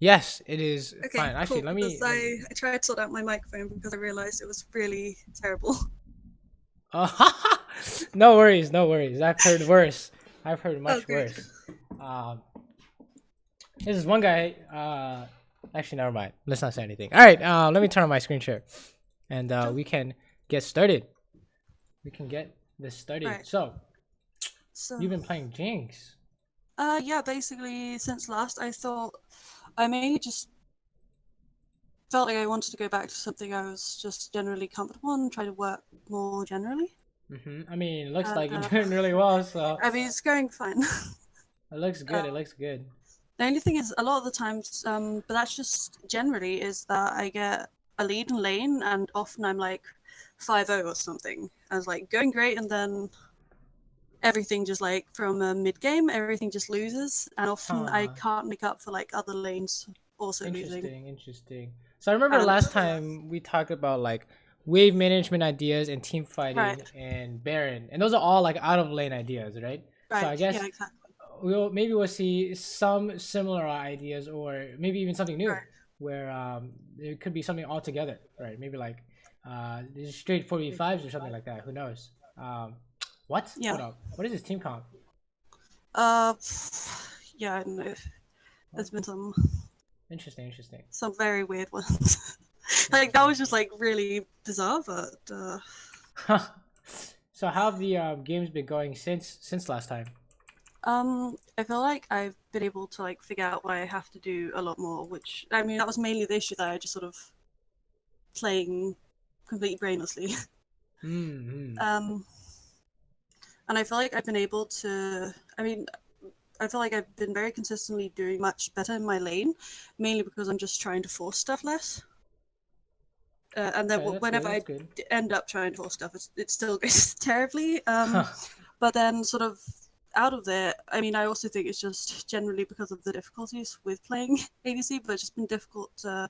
Yes, it is Okay, fine. Actually, cool. let Because me. I tried to sort out my microphone because I realized it was really terrible. No worries, no worries. I've heard worse. I've heard Oh, much great. worse. Um, this is one guy. Actually, never mind. Let's not say anything. All right. Let me turn on my screen share, and Sure. we can get started. We can get this started. Right. So So, you've been playing Jinx. yeah, basically, since last, I thought I mainly just felt like I wanted to go back to something I was just generally comfortable and try to work more generally. I mean, it looks And like you're doing really well. So I mean, it's going fine. it looks uh, good. It looks good. the only thing is, a lot of the times, but that's just generally, is that I get a lead in lane, and often I'm like 5-0 or something. I was like going great, and then everything just like from a mid game, everything just loses, and often I Huh. can't make up for like other lanes also losing. Interesting. Interesting. So I remember And last time we talked about like wave management ideas and team right, fighting and Baron, and those are all like out of lane ideas, right? So I right, yeah, guess exactly, we'll see some similar ideas or maybe even something new right, where there could be something altogether, right? Maybe like just straight 4v5s or something like that. Who knows? What? yeah. Hold up. What is this team comp? Uh, yeah, I don't know. What? There's been Interesting. Interesting. some very weird ones. Like that Interesting. was just like really bizarre, but So how have the games been going since last time? I feel like I've been able to like figure out what I have to do a lot more. Which I mean, that was mainly the issue that I just sort of playing completely brainlessly. Hmm. Um, and I feel like I've been able to. I mean, I feel like I've been very consistently doing much better in my lane, mainly because I'm just trying to force stuff less. And then Okay, that's good. whenever That's I good. end up trying to force stuff, it still goes terribly. Huh. But then, sort of out of there, I mean, I also think it's just generally because of the difficulties with playing ADC, but it's just been difficult to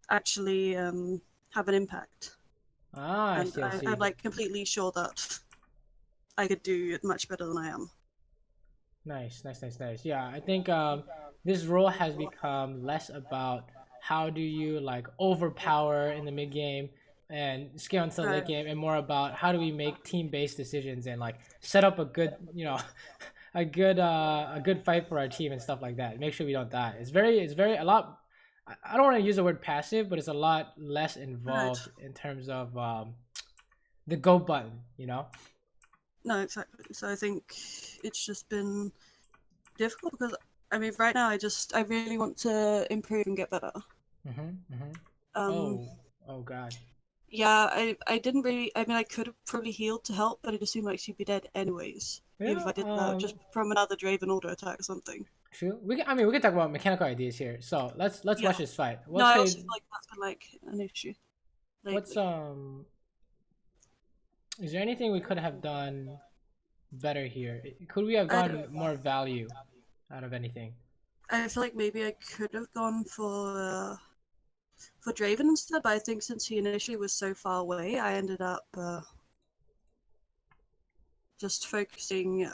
actually have an impact. I And see. I I'm see. like completely sure that I could do it much better than I am. Nice, nice, nice, nice. Yeah, I think this role has become less about how do you like overpower in the mid game and scale into the late Right. game, and more about how do we make team based decisions and like set up a good, a good fight for our team and stuff like that. Make sure we don't die. It's very a lot. I don't want to use the word passive, but it's a lot less Right. involved in terms of the go button. You know. No, exactly. So I think it's just been difficult because I mean, right now I really want to improve and get better. Mm-hmm. Um, Oh, oh God. yeah, I didn't really. I mean, I could have probably healed to help, but it assumed like she'd be dead anyways, even if Yeah. I did that just from another Draven auto attack or something. True. I mean, we can talk about mechanical ideas here. So let's Yeah. watch this fight. No, What I also could feel like that's been like an issue what's lately. is there anything we could have done better here? Could we have I don't. gotten more value out of anything? I feel like maybe I could have gone for Draven instead, but I think since he initially was so far away, I ended up just focusing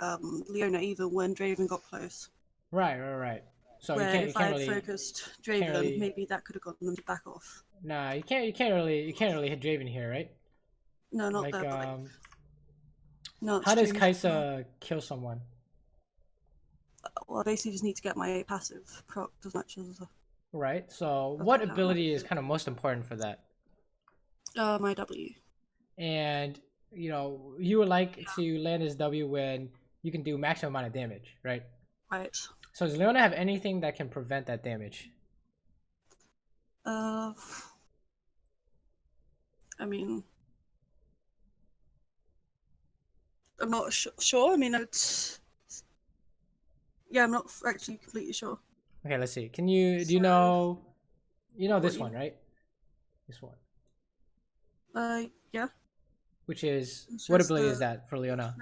Leona even when Draven got close. Right, right, right. So Where you if I can't had really focused can't Draven, really maybe that could have gotten them to back off. nah, you can't really hit Draven here, right? No, not Like there, but like no, how it's does changed. Kaisa kill someone? Well, I basically just need to get my passive proc as much Right? So as what I can. ability is kind of most important for that? My W. And you would like to land this W when you can do maximum amount of damage, right? Right. So does Leona have anything that can prevent that damage? Uh, I mean, I'm not sure. I mean, it's yeah, I'm not actually completely sure. Okay, let's see. Do So, you know what this you? one, right? This one. Yeah. Which is It's what just ability is that for Leona?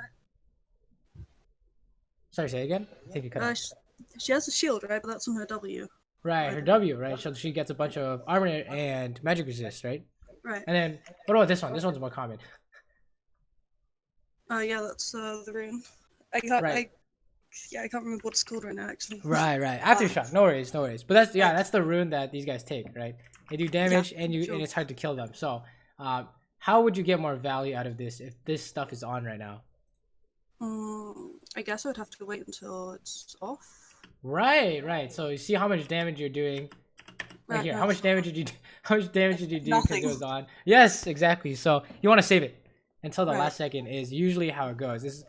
Sorry, say again? I think you cut uh, out. she, she has a shield, right? But that's on her W. Right, I her don't know. W, right? So she gets a bunch of armor and magic resist, right? Right. And then what about this one? This one's more common. Yeah, that's the rune. I can't. Right. yeah, I can't remember what it's called right now actually. Right. Aftershock. No worries. But that's that's the rune that these guys take, right? They do damage, and sure. and it's hard to kill them. So, how would you get more value out of this if this stuff is on right now? I guess I would have to wait until it's off. Right. So you see how much damage you're doing. Right here. How much damage did you do? How much damage did you do because it was on? Yes, exactly. So you want to save it until the last second is usually how it goes. This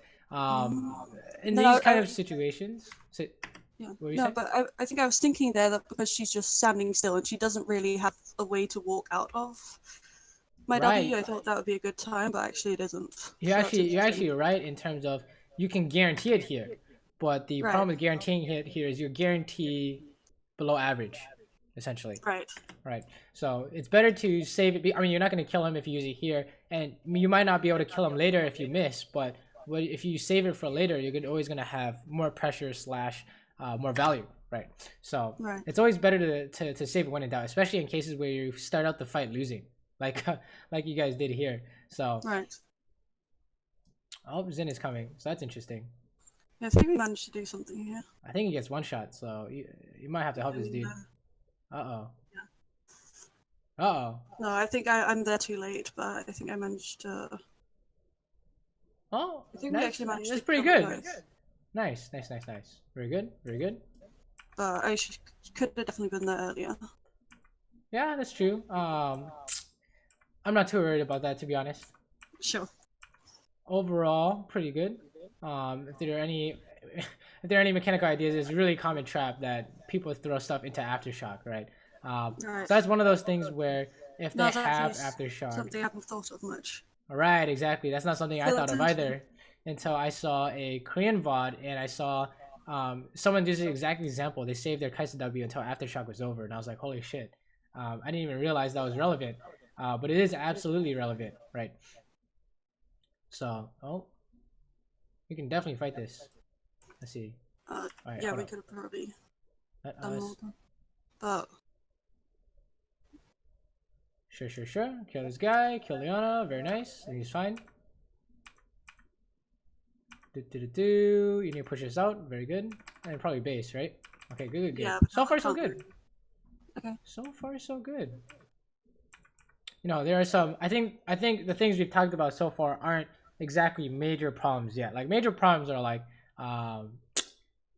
in these kind of situations. So, yeah. No, but I think I was thinking there that because she's just standing still and she doesn't really have a way to walk out of my W, I thought that would be a good time, but actually it isn't. You're actually right in terms of you can guarantee it here, but the problem with guaranteeing it here is you're guaranteed below average, essentially. Right. So it's better to save it. I mean, you're not going to kill him if you use it here, and you might not be able to kill him later if you miss. But if you save it for later, you're always going to have more pressure / more value. Right. So it's always better to save it when in doubt, especially in cases where you start out the fight losing, like you guys did here. So oh, Zin is coming, so that's interesting. Yeah, I think we managed to do something here. I think he gets one shot, so you might have to help this dude. Uh-oh. Uh-oh. No, I think I'm there too late, but I think I managed to... Oh, I think we actually managed that's to pretty good. Nice. Very good. But I could have definitely been there earlier. Yeah, that's true. I'm not too worried about that, to be honest. Sure. Overall, pretty good. If there are any mechanical ideas, it's a really common trap that people throw stuff into Aftershock, right? So that's one of those things where if they have Aftershock, something I haven't thought of much. Right, exactly. That's not something I thought of either until I saw a Korean VOD and I saw someone do the exact example. They saved their Kaisa W until Aftershock was over, and I was like, holy shit. I didn't even realize that was relevant, but it is absolutely relevant, right? So, we can definitely fight this. Let's see. Right, yeah, we could have probably done more, but... Sure. Kill this guy. Kill Leona. Very nice. He's fine. You need to push this out. Very good. And probably base, right? Okay, good. Yeah, so far, so good. Okay. So far, so good. You know, there are some... I think the things we've talked about so far aren't exactly major problems yet. Like, major problems are like...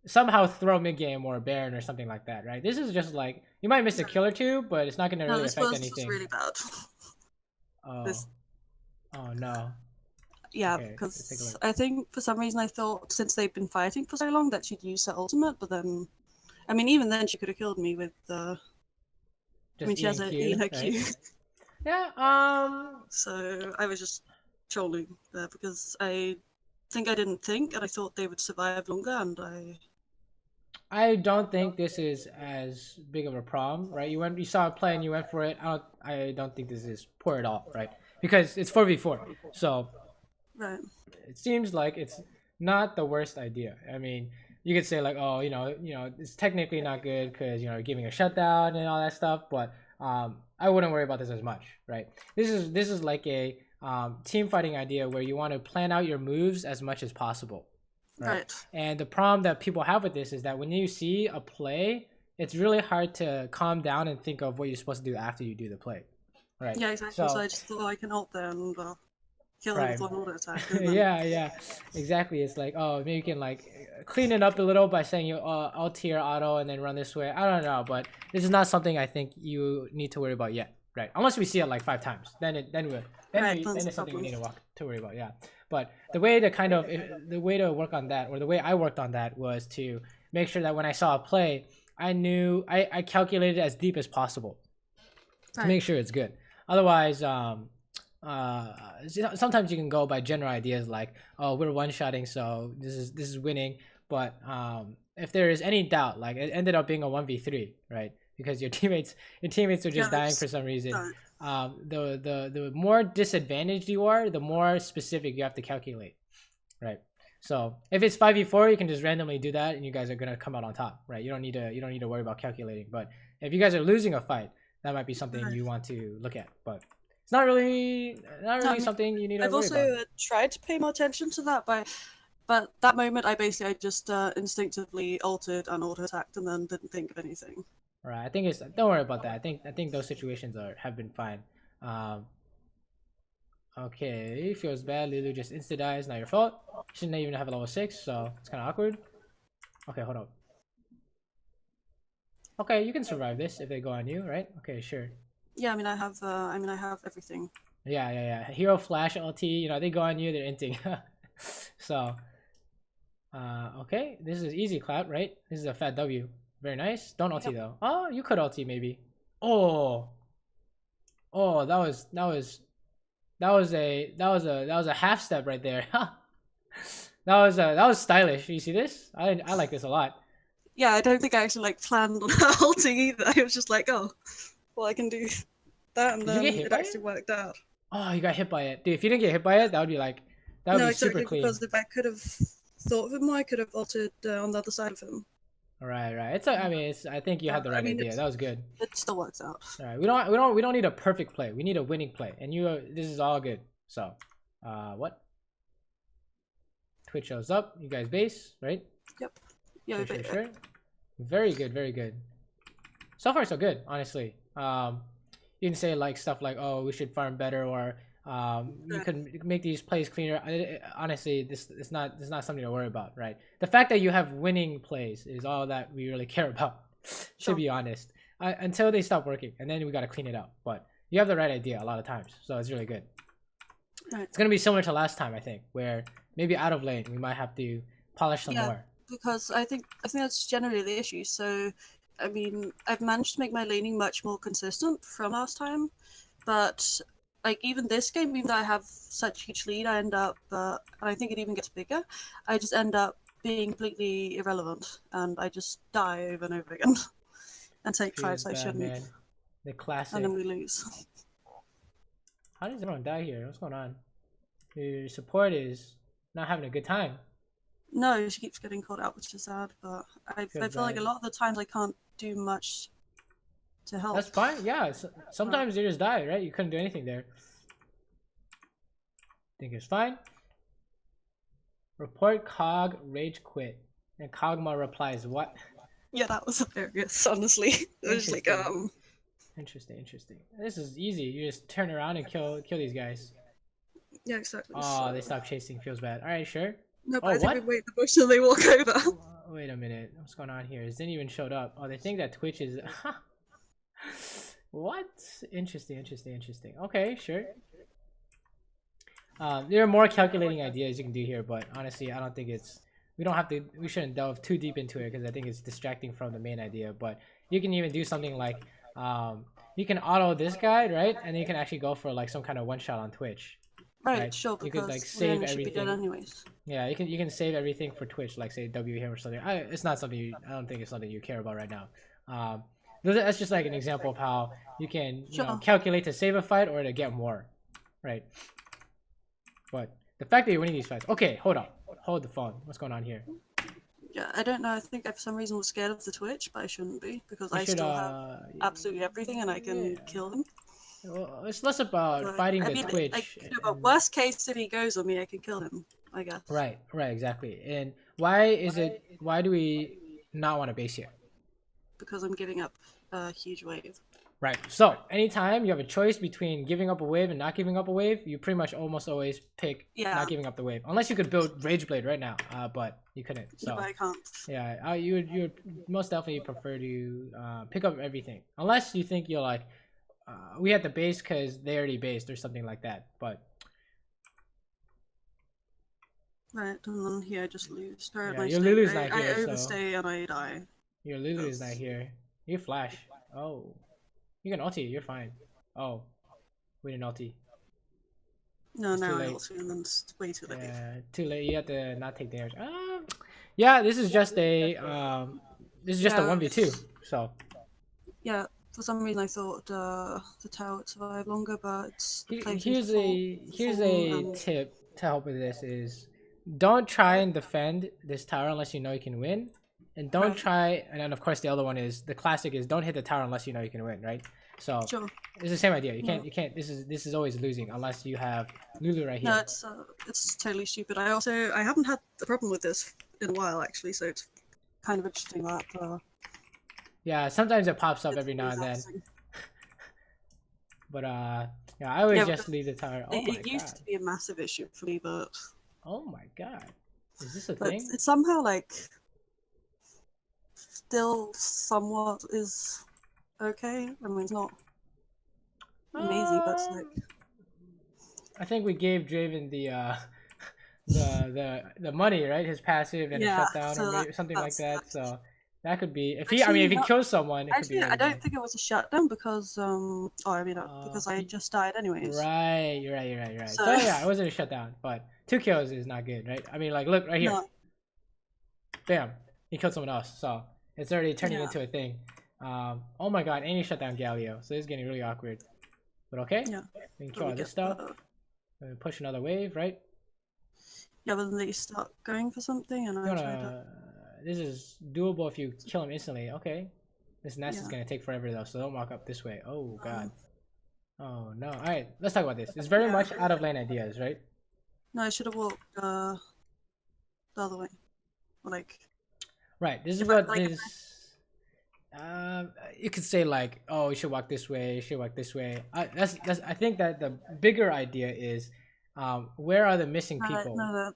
somehow throw mid-game or a Baron or something like that, right? This is just like... You might miss a kill or two, but it's not going to really affect anything. This was really bad. Oh no. Yeah, okay, because I think for some reason I thought since they've been fighting for so long that she'd use her ultimate, but then... I mean, even then she could have killed me with the... I mean, she has an E in her Q. Yeah, So I was just trolling there because I didn't think, and I thought they would survive longer, and I don't think this is as big of a problem, right? You saw it play and you went for it. I don't think this is poor at all, right? Because it's 4v4, so it seems like it's not the worst idea. I mean, you could say like, oh, you know, it's technically not good because giving a shutdown and all that stuff, but I wouldn't worry about this as much, right? This is like a team fighting idea where you want to plan out your moves as much as possible. Right. And the problem that people have with this is that when you see a play, it's really hard to calm down and think of what you're supposed to do after you do the play. Right. Yeah, exactly. So I just thought I can ult there and kill him with one auto attack. Yeah, exactly. It's like, oh, maybe you can like clean it up a little by saying you ult here auto and then run this way. I don't know, but this is not something I think you need to worry about yet. Right. Unless we see it like 5 times, then it's something we need to worry about. Yeah. But the way to work on that, or the way I worked on that, was to make sure that when I saw a play, I calculated as deep as possible to make sure it's good. Otherwise, sometimes you can go by general ideas like, oh, we're one-shotting, so this is winning. But if there is any doubt, like it ended up being a 1v3, right? Because your teammates are just dying for some reason. The more disadvantaged you are, the more specific you have to calculate, right? So if it's 5v4, you can just randomly do that, and you guys are gonna come out on top, right? You don't need to worry about calculating. But if you guys are losing a fight, that might be something you want to look at. But it's not really something you need to worry about. I've also tried to pay more attention to that, but But that moment, I just instinctively altered and auto attacked, and then didn't think of anything. All right, I think it's. Don't worry about that. I think those situations have been fine. Um, okay, feels bad. Lulu just insta dies. Not your fault. Shouldn't even have a level 6, so it's kind of awkward. Okay, hold up. Okay, you can survive this if they go on you, right? Okay, sure. Yeah, I mean, I have everything. Yeah. Hero flash ulti. You know they go on you. They're inting. So, okay, this is easy clap, right? This is a fat W. Very nice. Don't ulti Yep. though. Oh, you could ulti maybe. Oh, oh, that was a half step right there. That was stylish. You see this? I like this a lot. Yeah, I don't think I actually like planned on halting either. I was just like, oh, well, I can do that, and Did you get then hit it by actually it? worked out. Oh, you got hit by it, dude. If you didn't get hit by it, that would No, be super exactly, clean. because if I could have thought of him more, I could have altered on the other side of him. Right. I mean, I think you had But the I right mean, idea. That was good. it still works out. All right, we don't need a perfect play. We need a winning play, and this is all good. So, what? Twitch shows up. You guys base, right? Yep. Yeah, Sure. Very good, very good. So far, so good. Honestly, you can say like stuff like, "Oh, we should farm better," or you can make these plays cleaner. Honestly, this it's not something to worry about, right? The fact that you have winning plays is all that we really care about. To Sure. be honest, until they stop working, and then we gotta clean it up. But you have the right idea a lot of times, so it's really good. Right. It's gonna be similar to last time, I think, where maybe out of lane we might have to polish some Yeah, more. because I think that's generally the issue. So, I mean, I've managed to make my laning much more consistent from last time, but like even this game, even though I have such a huge lead, I end up, and I think it even gets bigger. I just end up being completely irrelevant, and I just die over and over again, and take Feels fights I bad, shouldn't, man. The and then classic. we lose. How does everyone die here? What's going on? Your support is not having a good time. No, she keeps getting called out, which is sad. But I Feels feel like a bad. lot of the times I can't do much to That's help. fine. Yeah. But Sometimes they just die, right? You couldn't do anything there. Think it's fine. Report Cog rage quit, and Kog'Maw replies, "What?" yeah, that was hilarious. Honestly, it was just like Interesting. Interesting. This is easy. You just turn around and kill these guys. yeah, exactly. Oh, they So stopped chasing. Feels bad. All right, sure. no, but Oh, I think we what? wait the bush till they walk over. Wait a minute. What's going on here? Zen even showed up. Oh, they think that Twitch is. What? Interesting. Okay, sure. There are more calculating ideas you can do here, but honestly, I don't think it's. We don't have to. We shouldn't delve too deep into it because I think it's distracting from the main idea. But you can even do something like, you can auto this guy, right? And you can actually go for like some kind of one shot on Twitch, Right, right? sure, You could like because save Rihanna should be dead everything. anyways. Yeah, you can save everything for Twitch, like say W here or something. It's not something I don't think it's something you care about right now. Um, that's just like an example of how you can Sure. calculate to save a fight or to get more, right? But the fact that you're winning these fights. Okay, hold the phone. What's going on here? Yeah, I don't know. I think I for some reason was scared of the Twitch, but I shouldn't be because You I should still have absolutely everything and I can yeah. kill him. Well, it's less about But fighting I the mean, like, Twitch no, but and worst case, if he goes on me, I can kill him. I guess right, exactly. And why do we not want to base here? because I'm giving up a huge wave. Right. So anytime you have a choice between giving up a wave and not giving up a wave, you pretty much almost always pick Yeah, not giving up the wave, unless you could build Rage Blade right now. But you couldn't. no, but So I can't. yeah, you would most definitely prefer to pick up everything, unless you think you're like, we had the base because they already based or something like that. But Right, and then here I just lose. Or yeah, I your stay. Lulu's not I here, so overstay and I die. your Lulu is not Because here. You flash. Oh, you can ulti. You're fine. Oh, we didn't ulti. no, It's too now I late. also and then it's way too late. Yeah, too late. You have to not take damage. Yeah, this is just a Yeah, 1v2. So yeah. For some reason, I thought the tower would survive longer, but the claim seems to here's fall, a and tip to help with this is don't try and defend this tower unless you know you can win. and don't Right. try. And then of course the other one is the classic is don't hit the tower unless you know you can win, right? So Sure. it's the same idea. You Yeah. can't. This is always losing unless you have Lulu right No, here. it's totally stupid. I haven't had the problem with this in a while actually, so it's kind of interesting that Yeah, sometimes it pops up it's every now always and then, happening. but yeah, I always Yeah, just leave the tower. Oh my it used god. to be a massive issue for me, Oh my god. Is this a but thing? it's somehow like still somewhat is okay. I mean, it's not amazing, but it's like Um, I think we gave Draven the the money, right? His passive and a yeah. shutdown or So maybe something like that that. So that could be if he. I mean, actually if he not. kills someone, it could be Actually, I really don't bad. think it was a shutdown because because I He, just died anyways. right, you're right, you're right, you're right. So So yeah, it wasn't a shutdown, but 2 kills is not good, right? I mean, like look right here, no, bam, he killed someone else. So it's already turning yeah, into a thing. Oh my god, and he shut down Galio, so this is getting really awkward. But okay, yeah. we can But kill we all this get stuff. And push another wave, right? yeah, but then they start going for something, and You I try to wanna. This is doable if you kill him instantly. Okay. This nest is yeah. gonna take forever though, so don't walk up this way. Oh god. Um, Oh no. Alright, let's talk about this. It's very yeah. much out of lane ideas, right? No, I should have walked the other way. Like Right. This is if I what like if this you could say like, oh, you should walk this way, you should walk this way. That's I think that the bigger idea is where are the missing people? no,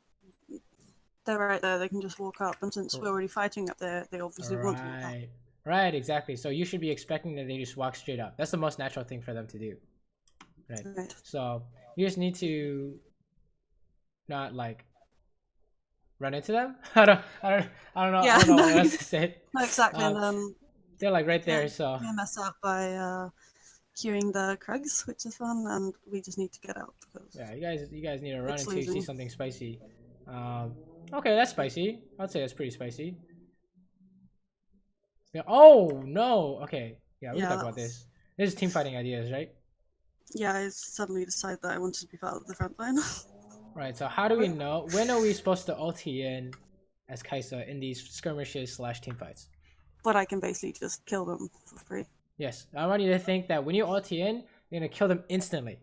they're right there. They can just walk up, and since we're already fighting up there, they obviously want to walk up. Right. Right, exactly. So you should be expecting that they just walk straight up. That's the most natural thing for them to do. Right. Right. So you just need to not like run into them. Yeah. I don't know No, what else to say. no, exactly. And Um, then they're like right there. can't So can't mess up by queuing the Krugs, which is fun, and we just need to get out because yeah, you guys need to run it's until you see losing. something spicy. Um, okay, that's spicy. I'd say that's pretty spicy. Yeah. Oh no. Okay. Yeah, we can Yeah, talk about this. This is team fighting ideas, right? yeah. I suddenly decided that I wanted to be part of the front line. Right. So how do we know when are we supposed to ulti in as Kaisa in these skirmishes slash team fights? But I can basically just kill them for free. Yes, I want you to think that when you ulti in, you're gonna kill them instantly.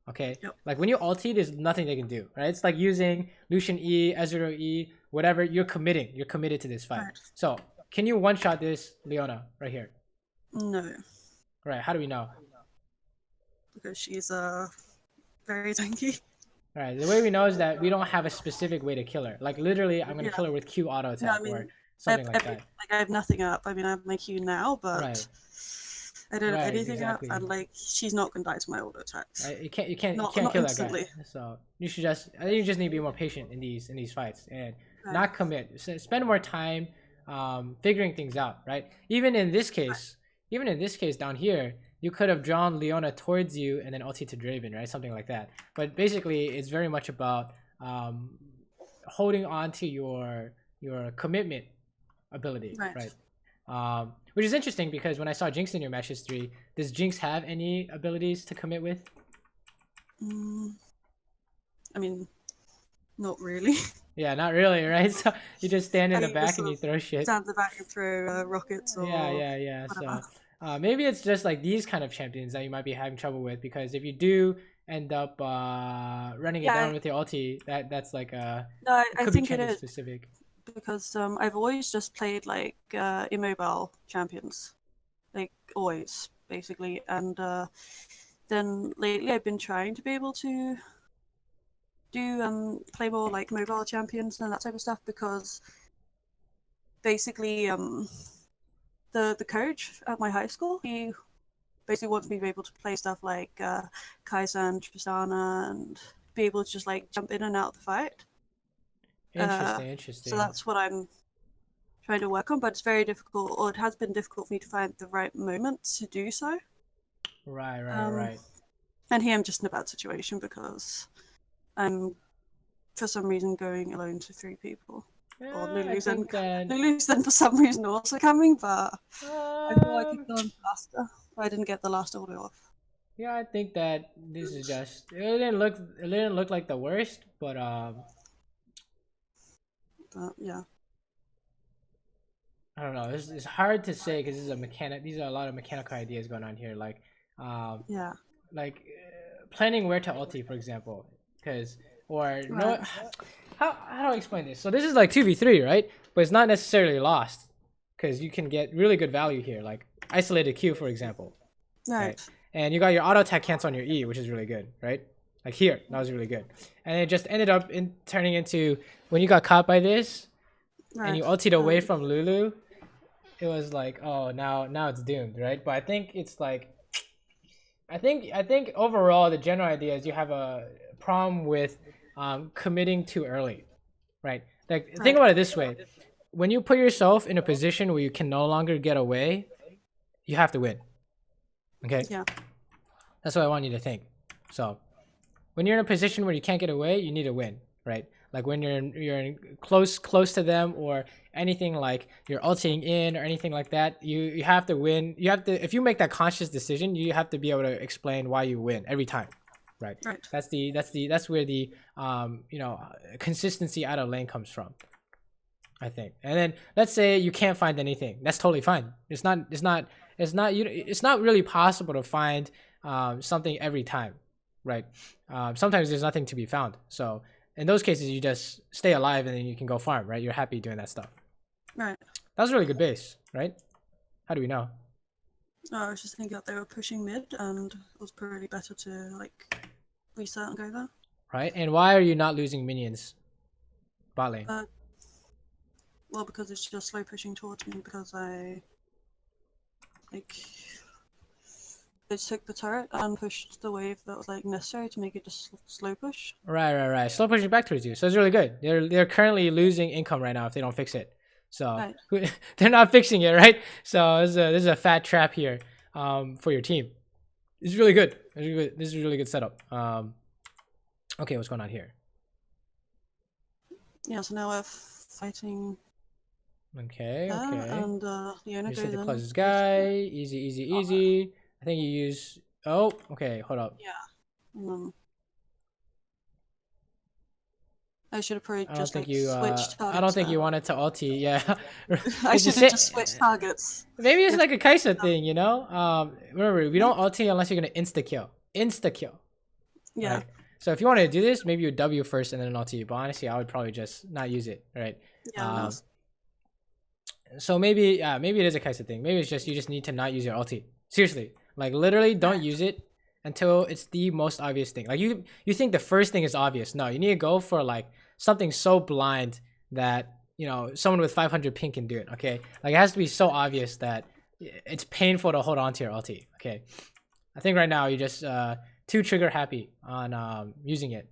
Okay, Yep. like when you ulti, there's nothing they can do. Right? It's like using Lucian E, Ezreal E, whatever. You're committing. You're committed to this fight. Right. So can you one shot this Leona right here? No, Right? How do we know? because she's very tanky. All right. The way we know is that we don't have a specific way to kill her. Like literally, I'm gonna Yeah. kill her with Q auto No, I attack mean, or I something have like that. like I have nothing up. I mean, I have my Q now, but Right. I don't have Right. anything Exactly. up, and like she's not gonna die to my auto attacks. Right? You Not can't not kill that guy. instantly. So you should just I think you just need to be more patient in these fights and Right. not commit. Spend more time figuring things out. Right? Even in this case down here, you could have drawn Leona towards you and then ulti to Draven, right? Something like that. But basically, it's very much about holding on to your commitment ability, Right. which is interesting because when I saw Jinx in your match history, does Jinx have any abilities to commit with? I mean, not really. Yeah, not really, right? So you just stand in And the you just back and sort you of throw shit. stand at the back and throw rockets or Yeah. whatever. So maybe it's just like these kind of champions that you might be having trouble with because if you do end up running it down Yeah, with your ulti, that's like no, it I could be think it champion is specific. because I've always just played like immobile champions, like always basically, and then lately I've been trying to be able to do play more like mobile champions and that type of stuff because basically the coach at my high school, he basically wants me to be able to play stuff like Kaisa and Tristana and be able to just like jump in and out of the fight. Interesting, So interesting. that's what I'm trying to work on, but it's very difficult, or it has been difficult for me to find the right moment to do so. Right, Um, right. and here I'm just in a bad situation because I'm, for some reason, going alone to 3 people. Or I Lulu's then, think that Lulu's then for some reason also coming, but I thought I could um go on faster. But I didn't get the last order off. yeah, I think that this is just it didn't look like the worst, but But yeah. I don't know. It's hard to say because this is a mechanic. These are a lot of mechanical ideas going on here. Um, Yeah. Planning where to ulti, for example, because or no, Right. how do I explain this? So this is like 2v3, right? But it's not necessarily lost because you can get really good value here, like isolated Q, for example, right? Right. And you got your auto attack cancel on your E, which is really good, right? Like here, that was really good. And it just ended up turning into when you got caught by this and Right. you ulted away from Lulu, it was like, oh, now it's doomed, right? But I think it's like I think overall the general idea is you have a problem with committing too early, right? Like think Right. about it this way: when you put yourself in a position where you can no longer get away, you have to win. Okay, Yeah. that's what I want you to think. So when you're in a position where you can't get away, you need to win, right? Like when close to them or anything like you're ulting in or anything like that, you have to win. You have to if you make that conscious decision, you have to be able to explain why you win every time, right? Right. That's where the consistency out of lane comes from, I think. And then let's say you can't find anything. That's totally fine. It's not really possible to find something every time, right? Sometimes there's nothing to be found. So in those cases, you just stay alive and then you can go farm, right? You're happy doing that stuff. Right. That was a really good base, right? How do we know? I was just thinking that they were pushing mid, and it was probably better to like reset and go there. Right? And why are you not losing minions? Bot lane. Well, because it's just slow pushing towards me because I like they took the turret and pushed the wave that was like necessary to make it just slow push. Right. Slow pushing back towards you. So it's really good. They're currently losing income right now if they don't fix it. So Right. they're not fixing it, right? So this is a fat trap here for your team. It's really good. This is a really good setup. Okay, what's going on here? Yeah, so now we're fighting Okay. and Leona You goes said the in. closest guy. Easy. I think you use. Oh, okay. Hold up. Yeah. I should have probably I don't just think like you. switched targets. I don't think there. you wanted to ulti. Yeah. I should have just switched targets. Maybe it's like a Kaisa thing, you know. Remember, we don't ulti unless you're gonna insta kill. Yeah. Right? So if you want to do this, maybe you W first and then ulti. But honestly, I would probably just not use it. Right. Yeah. So maybe maybe it is a Kaisa thing. Maybe it's just you just need to not use your ulti. Seriously, like literally, don't use it until it's the most obvious thing. Like you think the first thing is obvious. No, you need to go for like something so blind that someone with 500 ping can do it. Okay, like it has to be so obvious that it's painful to hold on to your ulti. Okay, I think right now you're just too trigger happy on using it.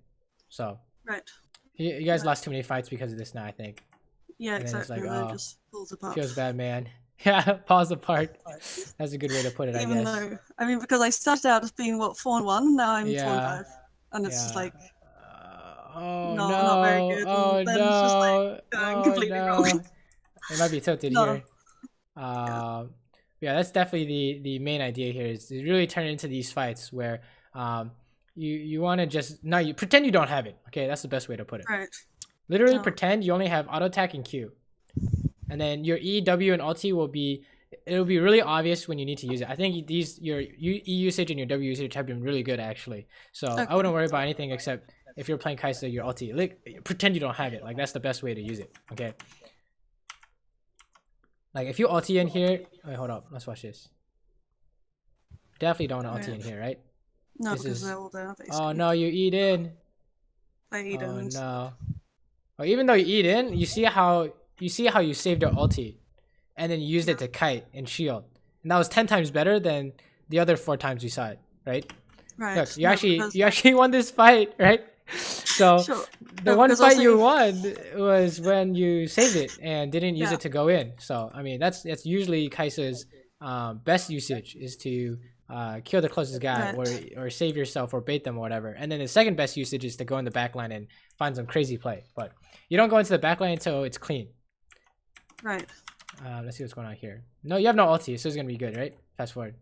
So Right. you guys lost too many fights because of this now, I think. Yeah, And then exactly. it's like, It oh, just falls apart. feels bad, man. Yeah, falls apart. That's a good way to put it, I Even guess. though, I mean, because I started out as being 4-1, now I'm 4-5, Yeah, and it's just yeah. like Oh not very no! good. And Oh then it's just like no! going Oh completely wrong. no! It might be tilted No. here. Yeah, that's definitely the main idea here is to really turn into these fights where you want to just you pretend you don't have it. Okay, that's the best way to put it. Right. Literally No. pretend you only have auto attack and Q, and then your E, W, and ulti will be really obvious when you need to use it. I think your E usage and your W usage have been really good actually. So I wouldn't worry about anything except if you're playing Kaisa, your ulti. Like pretend you don't have it. Like that's the best way to use it. Okay. Like if you ulti in here, wait, hold up. Let's watch this. Definitely don't want to ulti in here, right? No, because they're all there basically. Oh no, you eat in. I eat Oh in. no. Oh, even though you eat in, you see how you saved your ulti, and then you used it to kite and shield, and that was 10 times better than the other 4 times you saw it, right? Right. Look, you actually won this fight, right? So the one fight you won was when you saved it and didn't use it to go in. So I mean that's usually Kaisa's best usage is to kill the closest guy or save yourself or bait them or whatever. And then the second best usage is to go in the back line and find some crazy play. But you don't go into the back line until it's clean. Right. Let's see what's going on here. No, you have no ulti, so it's gonna be good, right? Fast forward.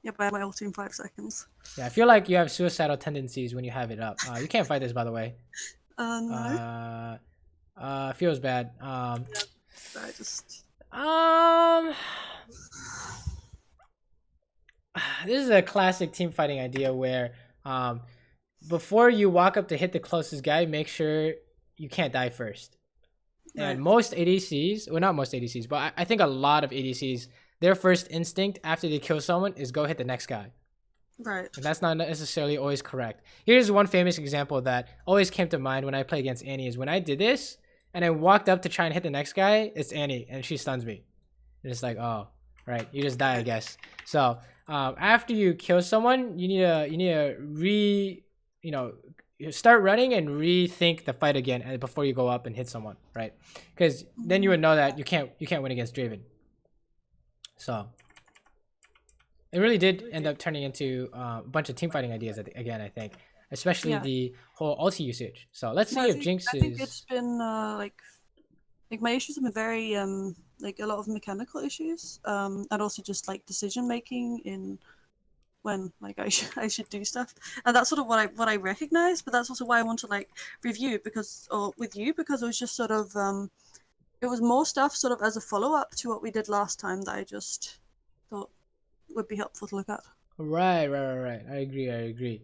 Yep, I have my ulti in 5 seconds. Yeah, I feel like you have suicidal tendencies when you have it up. You can't fight this, by the way. No. Feels bad. I just. This is a classic team fighting idea where um, before you walk up to hit the closest guy, make sure you can't die first. And Right. most ADCs, well, not most ADCs, but I think a lot of ADCs, their first instinct after they kill someone is go hit the next guy. Right. And that's not necessarily always correct. Here's one famous example that always came to mind when I play against Annie is when I did this and I walked up to try and hit the next guy, it's Annie and she stuns me. And it's like, oh, right, you just die, I guess. So after you kill someone, you need to you start running and rethink the fight again before you go up and hit someone, right? Because then you would know that you can't win against Draven. So it really did end up turning into a bunch of team fighting ideas again, I think, especially the whole ulti usage. So let's see if Jinx is. I think it's been like my issues have been very like a lot of mechanical issues, and also just like decision making in when like I should do stuff, and that's sort of what I recognize. But that's also why I want to like review with you because it was just sort of it was more stuff sort of as a follow up to what we did last time that I just thought would be helpful to look at. Right. I agree.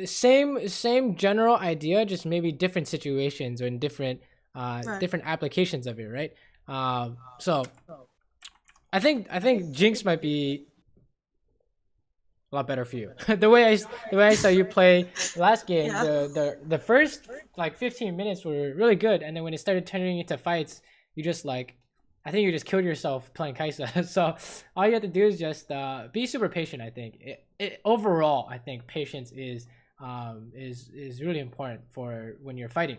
Same general idea, just maybe different situations or in different different applications of it, right? So I think Jinx might be a lot better for you. the way I saw you play last game, the first like 15 minutes were really good, and then when it started turning into fights, you just like I think you just killed yourself playing Kaisa. So all you have to do is just be super patient. I think overall, I think patience is really important for when you're fighting,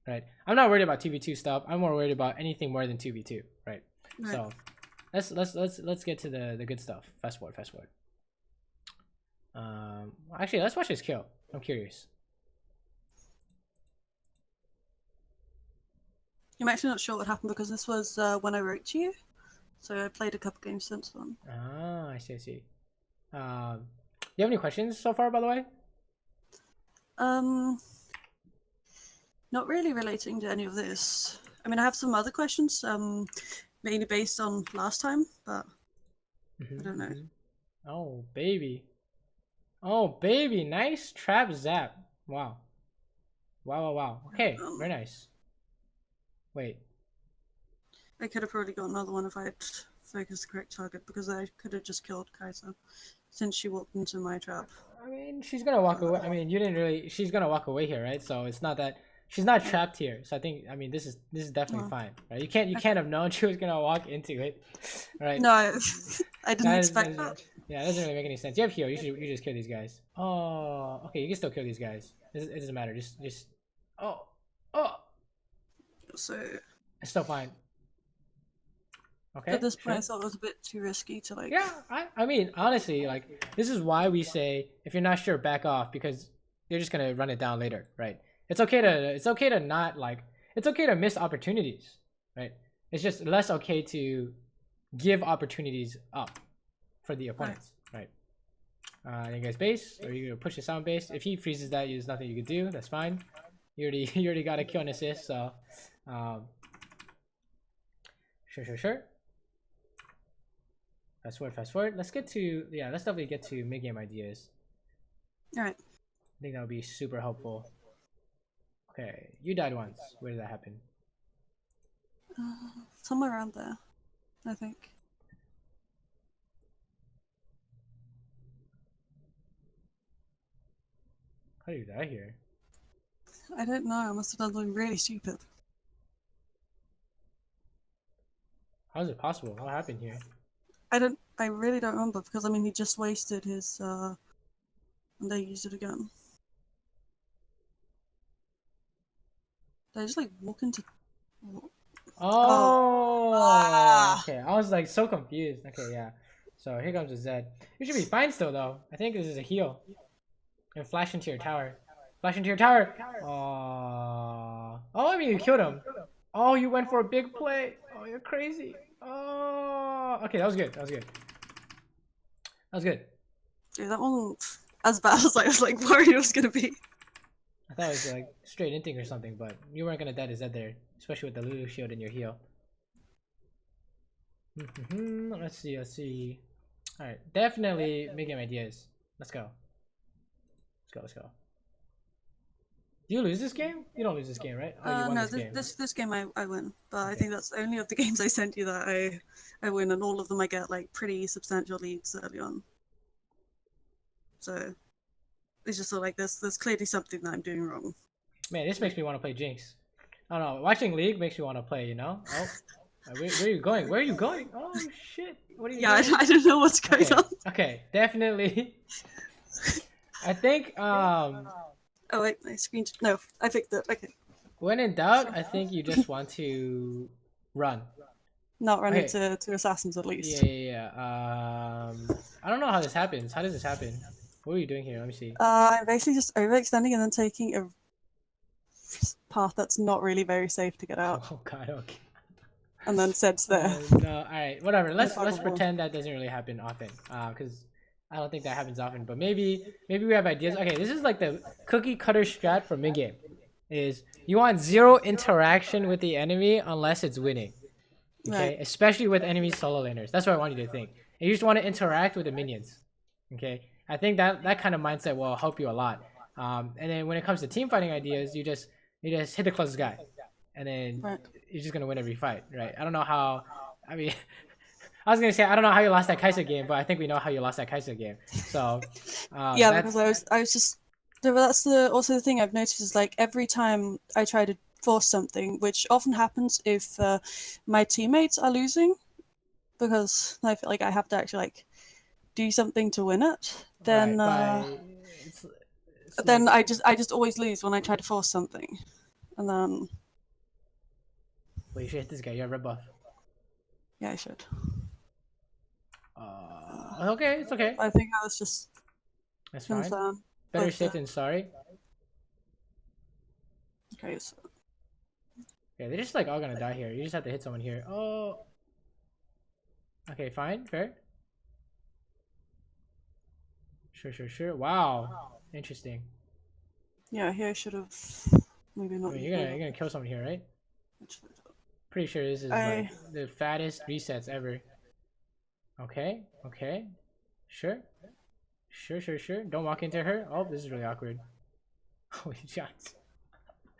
right? I'm not worried about 2v2 stuff. I'm more worried about anything more than 2v2, right? So let's get to the good stuff. Fast forward. Actually, let's watch this kill. I'm curious. I'm actually not sure what happened because this was when I wrote to you, so I played a couple games since then. Ah, I see. Do you have any questions so far, by the way? Not really relating to any of this. I mean, I have some other questions, mainly based on last time, but I don't know. Oh baby, nice trap zap. Wow. Okay, very nice. Wait. I could have probably got another one if I had focused the correct target because I could have just killed Kaisa since she walked into my trap. I mean, she's gonna walk away. I mean, you didn't really. She's gonna walk away here, right? So it's not that she's not trapped here. So I think, I mean, this is definitely fine, right? You can't have known she was gonna walk into it, right? No, I didn't expect that. Yeah, it doesn't really make any sense. You have heal. You just kill these guys. Oh, okay. You can still kill these guys. It doesn't matter. Just. Oh. So it's still fine. Okay. At this point, I thought it was a bit too risky to like. Yeah, I mean, honestly, like this is why we say if you're not sure, back off because you're just gonna run it down later, right? It's okay to not like it's okay to miss opportunities, right? It's just less okay to give opportunities up for the opponents, right? You guys base or you gonna push the sound base. If he freezes that, there's nothing you can do. That's fine. You already got a kill and assist, so sure. Fast forward. Let's definitely get to mid game ideas. All right. I think that would be super helpful. Okay, you died once. Where did that happen? Somewhere around there, I think. How did you die here? I don't know. I must have done something really stupid. How is it possible? What happened here? I really don't remember because I mean he just wasted his and they used it again. They just like walk into. Okay. I was like so confused. Okay, yeah. So here comes a Zed. You should be fine still though. I think this is a heal. And flash into your tower. Oh, I mean you killed him. Oh, you went for a big play. Oh, you're crazy. Oh, okay, that was good. Dude, that wasn't as bad as I was like worried it was gonna be. I thought it was like straight inting or something, but you weren't gonna die to Zed there, especially with the Lulu shield in your heal. Let's see, let's see. Alright, definitely mid-game ideas. Let's go. Let's go, let's go. Do you lose this game? You don't lose this game, right? Oh, you won No, this game. this game I win, but Okay. I think that's the only of the games I sent you that I win, and all of them I get like pretty substantial leads early on. So it's just sort of like there's clearly something that I'm doing wrong. Man, this makes me want to play Jinx. I don't know. Watching League makes me want to play, you know? Oh. Where are you going? Where are you going? Oh, shit. What are you Yeah, doing? I don't know what's going Okay, on. okay. Definitely. I think, Oh wait, my screen. No, I fixed it. Okay, when in doubt, I think you just want to run. not run Okay. into assassins at Yeah, least. yeah, yeah. I don't know how this happens. How does this happen? What are you doing here? Let me see. I'm basically just overextending and then taking a path that's not really very safe to get out, Oh god, okay. and then Zed's there. No, all right, whatever. Let's Impossible. pretend that doesn't really happen often, because I don't think that happens often. But maybe we have ideas. Okay, this is like the cookie cutter strat for mid game. Is you want zero interaction with the enemy unless it's winning. Okay, Right. especially with enemy solo laners. That's what I want you to think. And you just want to interact with the minions. Okay, I think that kind of mindset will help you a lot. And then when it comes to team fighting ideas, you just hit the closest guy, and then Right. you're just gonna win every fight, right? I don't know how. I mean, I was gonna say I don't know how you lost that Kaisa game, but I think we know how you lost that Kaisa game. So Yeah, that's because I was just. That's also the thing I've noticed is like every time I try to force something, which often happens if my teammates are losing, because I feel like I have to actually like do something to win it. right. Then It's, then like, I just always lose when I try to force something, and then wait, you should hit this guy. You have red buff. yeah, I should. Okay, it's okay. I think I was just That's fine. concerned. Better But, safe than sorry. okay, so Yeah, they're just like all gonna die here. You just have to hit someone here. Oh. Okay, fine, fair. Sure. Wow, interesting. yeah, here I should have maybe I not. mean, you're gonna kill someone here, right? Actually, Pretty sure this is like the fattest resets ever. Okay. Sure. Don't walk into her. Oh, this is really awkward. Holy shots.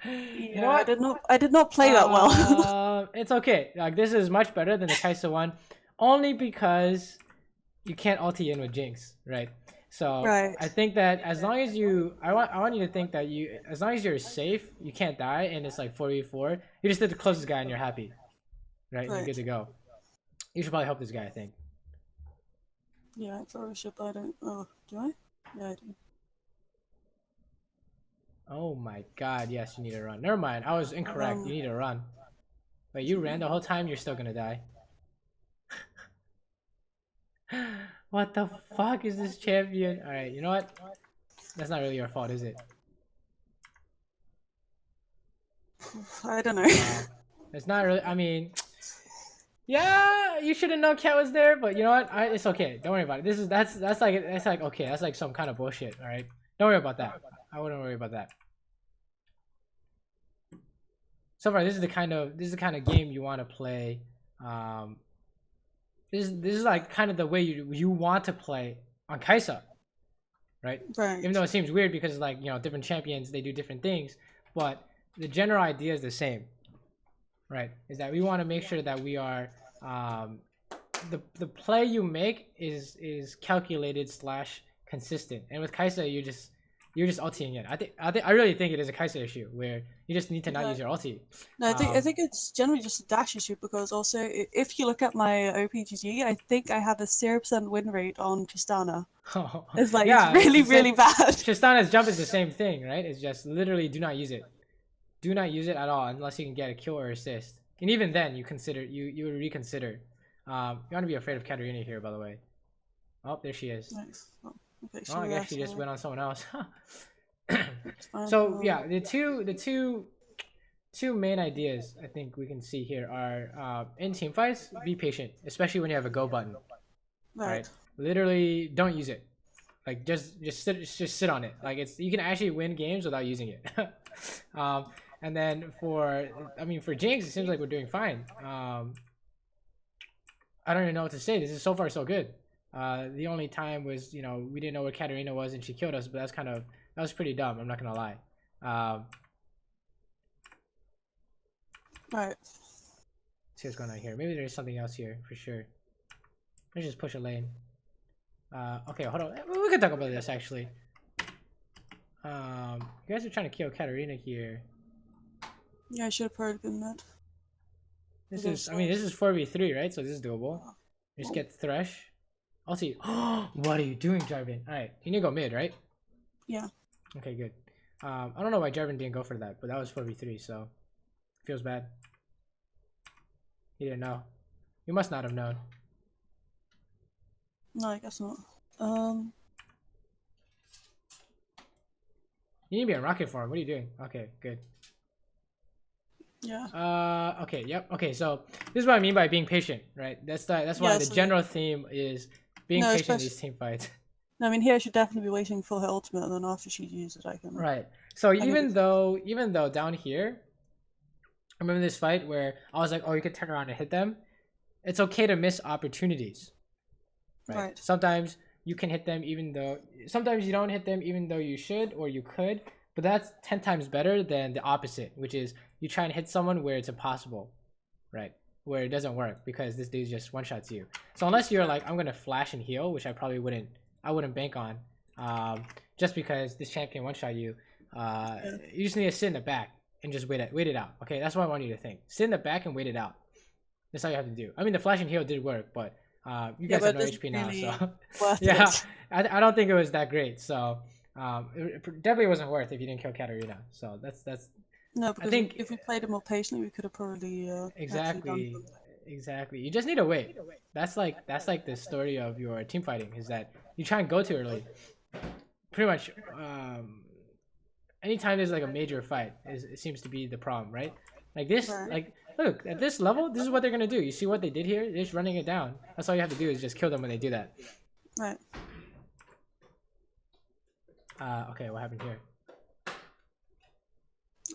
You know what? I did not play that well. It's okay. Like this is much better than the Kaisa one, only because you can't ulti in with Jinx, right? So Right. I think that as long as you, I want you to think that you, as long as you're safe, you can't die, and it's like 4v4. You just did the closest guy and you're happy, right? And you're good to go. You should probably help this guy, I think. Yeah, I probably should, but I don't. Oh, do I? Yeah, I do. Oh my god, yes, you need to run. Never mind, I was incorrect. You need to run. Wait, you ran the whole time? You're still gonna die. What the fuck is this champion? Alright, you know what? That's not really your fault, is it? I don't know. It's not really, I mean... Yeah, you should have known Cat was there, but you know what? It's okay. Don't worry about it. That's like okay. That's like some kind of bullshit. All right. Don't worry about that. I wouldn't worry about that. So far, this is the kind of game you want to play. This is like kind of the way you want to play on Kaisa, right? Right. Even though it seems weird because like different champions they do different things, but the general idea is the same. Right, is that we want to make sure that we are the play you make is calculated / consistent, and with Kaisa you're just ultiing it. I really think it is a Kaisa issue where you just need to not use your ulti. No, I think it's generally just a dash issue because also if you look at my OPGG, I think I have a 0% win rate on Tristana. It's like yeah, it's really bad. Tristana's jump is the same thing, right? It's just literally do not use it. Do not use it at all unless you can get a kill or assist. And even then, you would reconsider. You want to be afraid of Katarina here, by the way. Oh, there she is. Nice. Oh, okay, I guess she just went on someone else. Fine. So yeah, the two main ideas I think we can see here are in team fights, be patient, especially when you have a go button. Right. Literally, don't use it. Like just sit on it. Like you can actually win games without using it. um, and then for Jinx, it seems like we're doing fine. I don't even know what to say. This is so far so good. The only time was we didn't know where Katarina was and she killed us, but that was pretty dumb. I'm not gonna lie. Right. See what's going on here. Maybe there's something else here for sure. Let's just push a lane. Okay, hold on. We can talk about this actually. You guys are trying to kill Katarina here. Yeah, I should have probably been mad. This is 4v3, right? So this is doable. Just get Thresh. I'll see. What are you doing, Jarvan? Alright, you need to go mid, right? Yeah. Okay, good. I don't know why Jarvan didn't go for that, but that was 4v3, so feels bad. He didn't know. You must not have known. No, I guess not. You need to be on rocket farm. What are you doing? Okay, good. Yeah. Okay, yep. Okay, so this is what I mean by being patient, right? That's why the general theme is being patient in these team fights. No, I mean here I should definitely be waiting for her ultimate, and then after she uses it, I can. Right. So even though down here, I remember this fight where I was like, oh, you could turn around and hit them. It's okay to miss opportunities. Right. Sometimes you can hit them sometimes you don't hit them even though you should or you could. But that's 10 times better than the opposite, which is you try and hit someone where it's impossible, right? Where it doesn't work because this dude just one-shots you. So unless you're like, I'm gonna flash and heal, which I wouldn't bank on, just because this champ can one-shot you. You just need to sit in the back and just wait it out. Okay, that's what I want you to think. Sit in the back and wait it out. That's all you have to do. I mean, the flash and heal did work, but you guys have no HP now, so yeah, I don't think it was that great. So. It definitely wasn't worth if you didn't kill Katarina. So that's no, because I think if we played it more patiently, we could have probably exactly. You just need to wait. That's like the story of your team fighting is that you try and go too early. Pretty much, anytime there's like a major fight, it seems to be the problem, right? Like this, like look at this level. This is what they're gonna do. You see what they did here? They're just running it down. That's all you have to do is just kill them when they do that. Right. Okay, what happened here?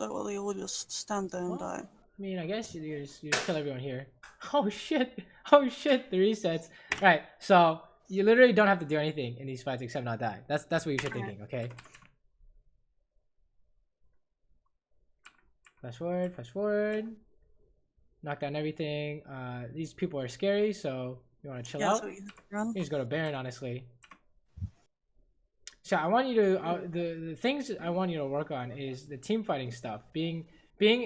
Oh, well, they all just stand there and die. I mean, I guess you just kill everyone here. Oh shit! Oh shit! The resets. Right. So you literally don't have to do anything in these fights except not die. That's what you should thinking. Okay. Fast forward. Knock down everything. These people are scary, so you want to chill out. You just go to Baron, honestly. So I want you to the things I want you to work on is the team fighting stuff, being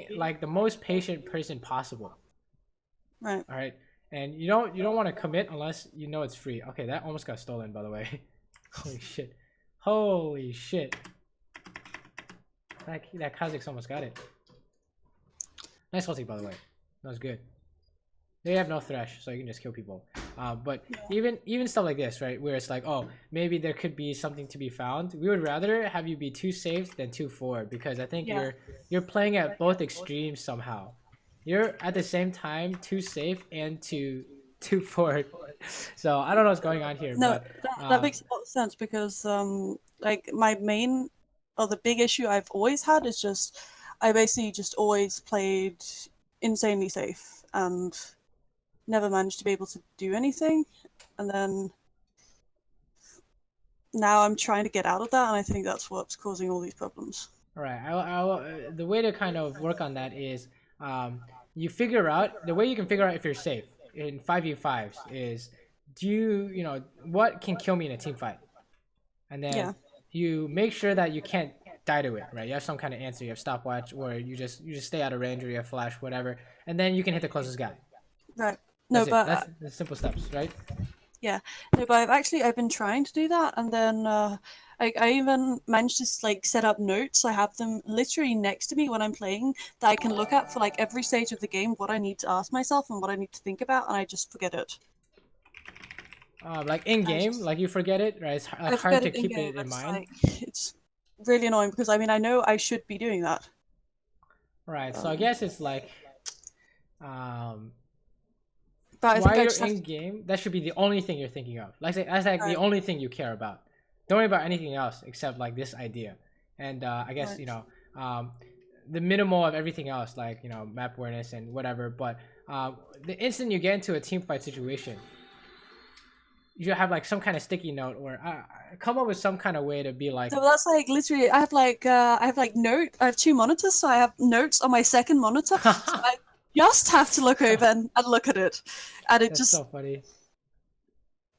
like the most patient person possible. Right. All right. And you don't want to commit unless you know it's free. Okay, that almost got stolen, by the way. Holy shit. Holy shit. That Kha'Zix almost got it. Nice ulti, by the way. That was good. They have no Thresh, so you can just kill people. But even stuff like this, right, where it's like, oh, maybe there could be something to be found. We would rather have you be too safe than too forward because I think you're playing at both extremes somehow. You're at the same time too safe and too forward. So I don't know what's going on here. No, but, that makes a lot of sense because like my main or the big issue I've always had is just I basically just always played insanely safe and never managed to be able to do anything, and then now I'm trying to get out of that, and I think that's what's causing all these problems. All right, the way to kind of work on that is you figure out the way you can figure out if you're safe in 5v5s is what can kill me in a team fight, and then you make sure that you can't die to it, right? You have some kind of answer, you have stopwatch, or you just stay out of range, or you have flash, whatever, and then you can hit the closest guy. Right. That's the simple steps, right? Yeah. No, but I've been trying to do that, and then I even managed to like set up notes. I have them literally next to me when I'm playing that I can look at for like every stage of the game, what I need to ask myself and what I need to think about, and I just forget it. Like in game, like you forget it, right? It's hard to keep it in mind. It's really annoying because I mean I know I should be doing that. Right. So I guess it's like, but while you're in game, that should be the only thing you're thinking of. Like that's like the only thing you care about. don't worry about anything else except like this idea. And I guess Right. the minimal of everything else, like map awareness and whatever. But the instant you get into a team fight situation, you should have like some kind of sticky note or come up with some kind of way to be like, So that's like literally, I have like I have two monitors, so I have notes on my second monitor. So I just have to look over and look at it, and it that's so just. funny.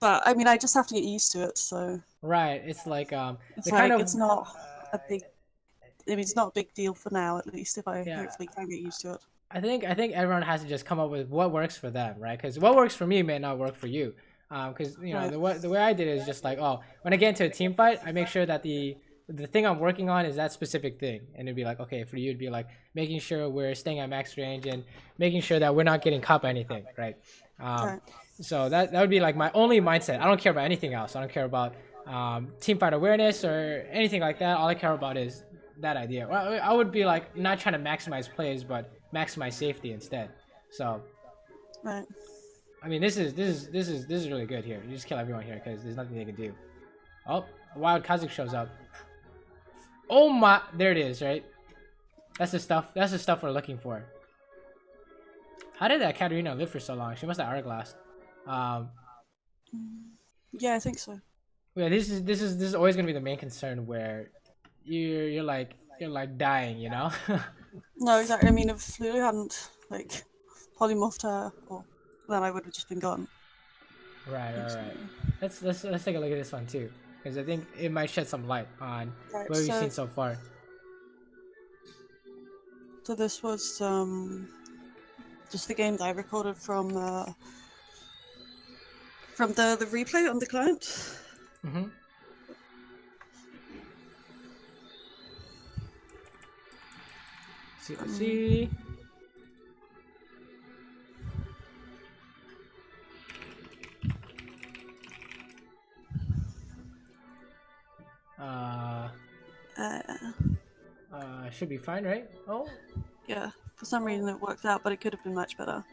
But I mean, I just have to get used to it. So Right. It's like it's the kind like of it's not a big. I mean, it's not a big deal for now, at least. If I yeah. hopefully can get used to it. I think everyone has to just come up with what works for them, right? Because what works for me may not work for you. Because Right. the way I did it is just like, oh, when I get into a team fight, I make sure that the thing I'm working on is that specific thing, and it'd be like, okay, for you it'd be like making sure we're staying at max range and making sure that we're not getting caught by anything, right? Um, Right. so that would be like my only mindset. I don't care about anything else. I don't care about team fight awareness or anything like that. All I care about is that idea. Well, I would be like not trying to maximize plays, but maximize safety instead. So Right. I mean, this is really good here. You just kill everyone here because there's nothing they can do. Oh, a wild Kazakh shows up. Oh my, there it is, right? That's the stuff. That's the stuff we're looking for. How did that Katarina live for so long? She must have hourglassed. Um, Yeah, I think so. yeah, this is always gonna be the main concern where you're like dying, you know? No, exactly. I mean, if Lulu hadn't like polymorphed her, or then I would have just been gone. Right, right, right. Let's take a look at this one too, because I think it might shed some light on Right. what we've seen so far. So this was just the game that I recorded from the replay on the client. Mm-hmm. Let's see. Uh, should be fine, right? Oh, Yeah, for some reason it worked out, but it could have been much better.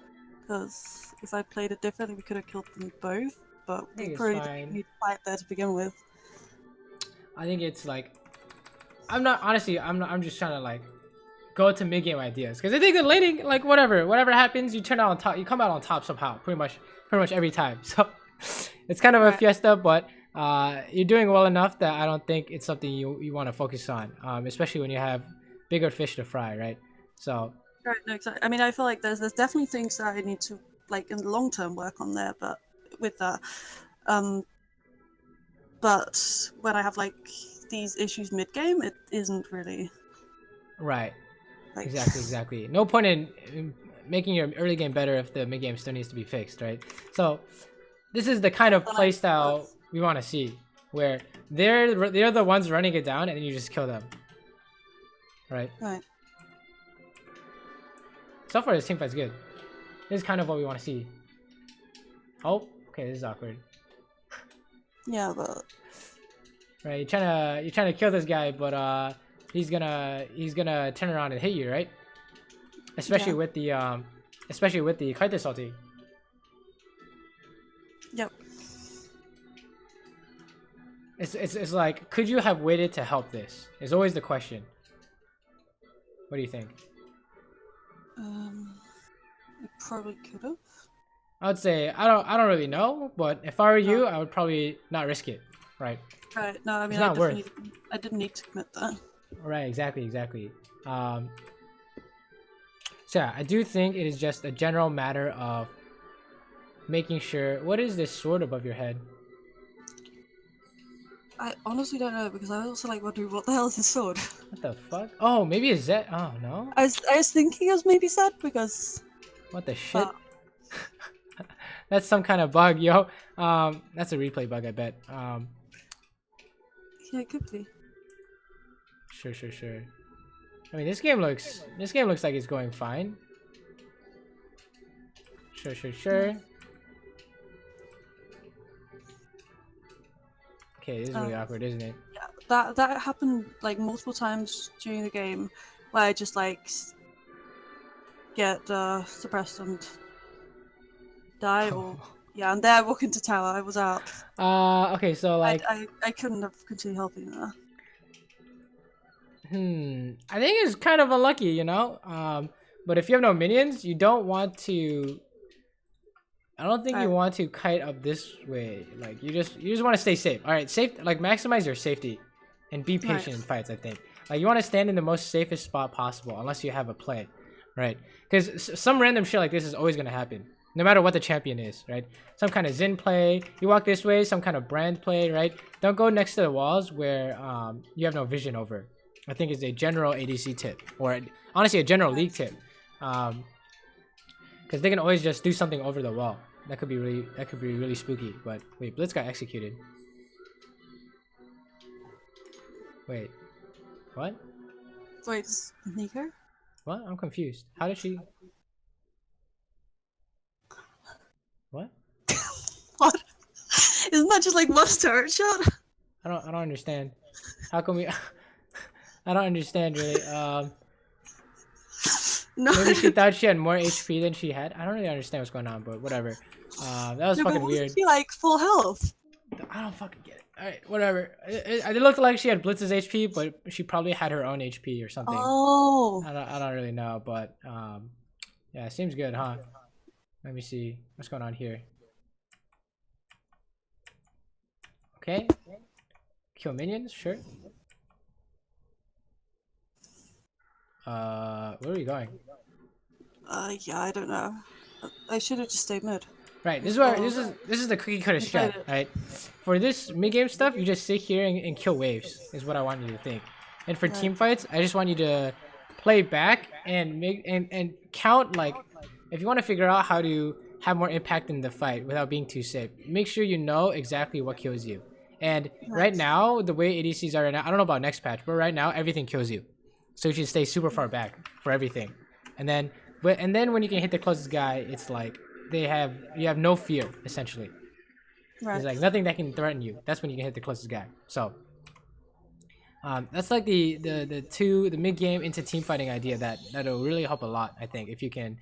Because if I played it differently, we could have killed them both. But I we think it's probably didn't fine. need to fight there to begin with. I think it's like, I'm not honestly. I'm just trying to like go to mid game ideas because I think the laning, like whatever happens, you turn out on top. You come out on top somehow, pretty much every time. So it's kind of a Right. fiesta, but you're doing well enough that I don't think it's something you want to focus on, especially when you have bigger fish to fry, right? So Right, no, exactly. I mean, I feel like there's definitely things that I need to like in the long term work on there, but with that, but when I have like these issues mid game, it isn't really right, like exactly. No point in making your early game better if the mid game still needs to be fixed, right? So this is the kind of Then play style we want to see, where they're the ones running it down and then you just kill them, right? Right. So far, this team fight's good. This is kind of what we want to see. Oh, okay, this is awkward. Yeah, but Right, you're trying to kill this guy, but he's gonna turn around and hit you, right? Especially Yeah. with the Kaisa ulti. Yep. It's like, could you have waited to help this? Is always the question. What do you think? I probably could have. I would say I don't really know, but if I were you, I would probably not risk it, right? Right. No, I mean, It's not worth. I didn't need to commit that. Right, exactly. So yeah, I do think it is just a general matter of making sure. What is this sword above your head? I honestly don't know because I was also like wondering what the hell is this sword. What the fuck? Oh, maybe it's Zed. Oh no. I was thinking it was maybe sad because What the shit? That's some kind of bug, yo. That's a replay bug, I bet. yeah, it could be. Sure. I mean, this game looks like it's going fine. Sure. Okay, this is really awkward, isn't it? Yeah, that happened like multiple times during the game, where I just like get suppressed and die, or Yeah, and there I walk into tower. I was out. Okay, so like, I couldn't have continued helping her. I think it's kind of unlucky, you know. But if you have no minions, you don't want to. I don't think you Right. want to kite up this way. Like you just want to stay safe. All right, safe. Like maximize your safety, and be Right. patient in fights. I think. Like you want to stand in the most safest spot possible, unless you have a play, right? Because some random shit like this is always gonna happen, no matter what the champion is, right? Some kind of Xin play. You walk this way. Some kind of brand play, right? Don't go next to the walls where you have no vision over. I think is a general ADC tip, or honestly a general league tip, because they can always just do something over the wall. That could be really spooky. But wait, Blitz got executed. Wait, what? Wait, is Nico? What? I'm confused. How did she? What? What? Isn't that just like one turret shot? I don't understand. How come we? I don't understand really. No. Maybe she thought she had more HP than she had. I don't really understand what's going on, but whatever. That was No, but fucking wasn't weird. she like full health? I don't fucking get it. Alright, whatever. It looked like she had Blitz's HP, but she probably had her own HP or something. Oh. I don't really know, but yeah, it seems good, huh? Let me see what's going on here. Okay, kill minions, sure. Where are we going? Yeah, I don't know. I should have just stayed mid. Right, this is where this is the cookie cutter strat, right? For this mid game stuff, you just sit here and kill waves is what I want you to think. And for team fights, I just want you to play back and make and count, like if you want to figure out how to have more impact in the fight without being too safe, make sure you know exactly what kills you. And right now, the way ADCs are right now, I don't know about next patch, but right now everything kills you. So you should stay super far back for everything. And then when you can hit the closest guy, it's like you have no fear essentially. Right. There's like nothing that can threaten you. That's when you can hit the closest guy. So that's like the mid game into team fighting idea that'll really help a lot. I think if you can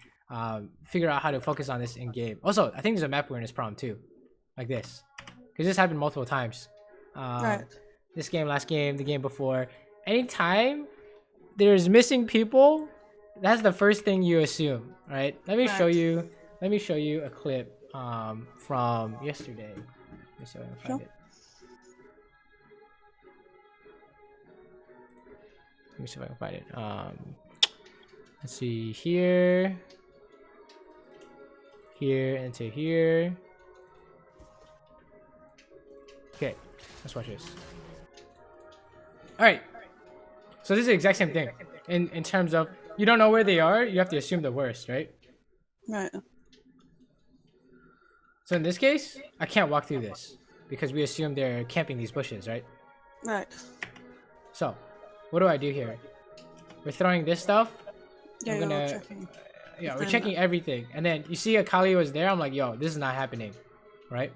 figure out how to focus on this in game. Also, I think there's a map awareness problem too, like this, because this happened multiple times. Right. This game, last game, the game before. Anytime there's missing people, that's the first thing you assume, right? Let me show you. Let me show you a clip from yesterday. Let me see if I can find it. Let me see if I can find it. Let's see here, here into here. Okay, let's watch this. All right. So this is the exact same thing in terms of you don't know where they are, you have to assume the worst, right? Right. So in this case, I can't walk through this because we assume they're camping these bushes, right? Right. So, what do I do here? We're throwing this stuff. Yeah, I'm gonna, checking. yeah, we're checking everything, and then you see Akali was there. I'm like, yo, this is not happening, right?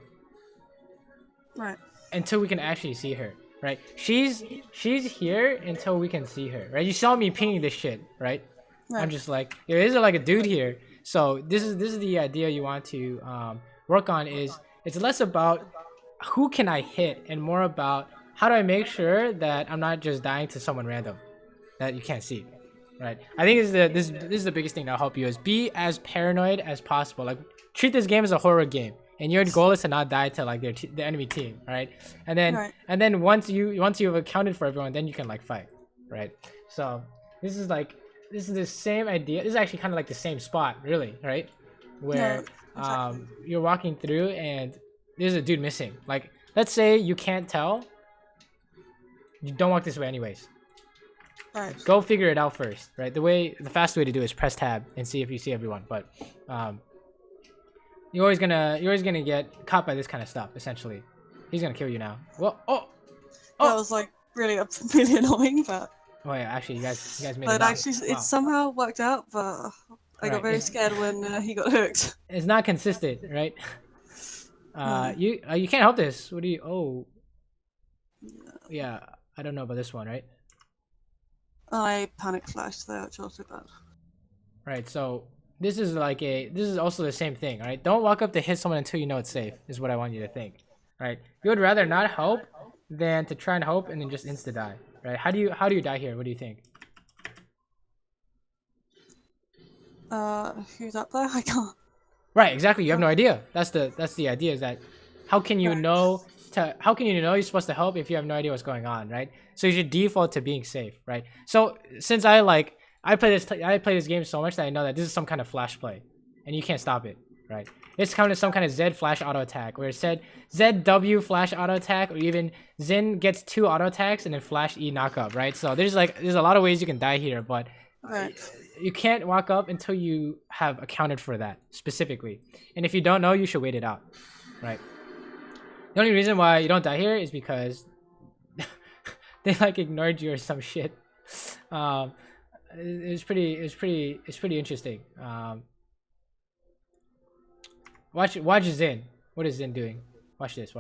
Right. Until we can actually see her, right? She's here until we can see her, right? You saw me pinging this shit, right? I'm just like, there is like a dude here. So this is the idea you want to work on. Is it's less about who can I hit and more about how do I make sure that I'm not just dying to someone random that you can't see, right? I think this is the biggest thing that'll help you is be as paranoid as possible. Like treat this game as a horror game, and your goal is to not die to like the enemy team, right? And then once you've accounted for everyone, then you can like fight, right? So this is the same idea. This is actually kind of like the same spot, really, right? Where you're walking through and there's a dude missing. Like, let's say you can't tell. You don't walk this way anyways. Right. Go figure it out first, right? The fast way to do it is press tab and see if you see everyone. But you're always gonna get caught by this kind of stuff. Essentially, he's gonna kill you now. Well, That was like really annoying, but. Oh yeah, actually, you guys made it. But actually, it somehow worked out. But I got very scared when he got hooked. It's not consistent, right? You can't help this. What do you? Oh, yeah. I don't know about this one, right? I panic flashed there, which also bad. Right. So this is also the same thing, right? Don't walk up to hit someone until you know it's safe. Is what I want you to think, right? You would rather not help than to try and hope and then just insta die, right? How do you die here? What do you think? Who's up there? I can't. Right, exactly. You have no idea. That's the idea. Is that how can you Right. know you're supposed to help if you have no idea what's going on, right? So you should default to being safe, right? So since I play this game so much that I know that this is some kind of flash play, and you can't stop it, right? It's kind of some kind of Z flash auto attack, where it said ZW flash auto attack, or even Xin gets 2 auto attacks and then flash E knockup, right? So there's a lot of ways you can die here, but Right. you can't walk up until you have accounted for that specifically. And if you don't know, you should wait it out, right? The only reason why you don't die here is because they like ignored you or some shit. It's pretty interesting. Watch Xin. What is Xin doing? Watch this.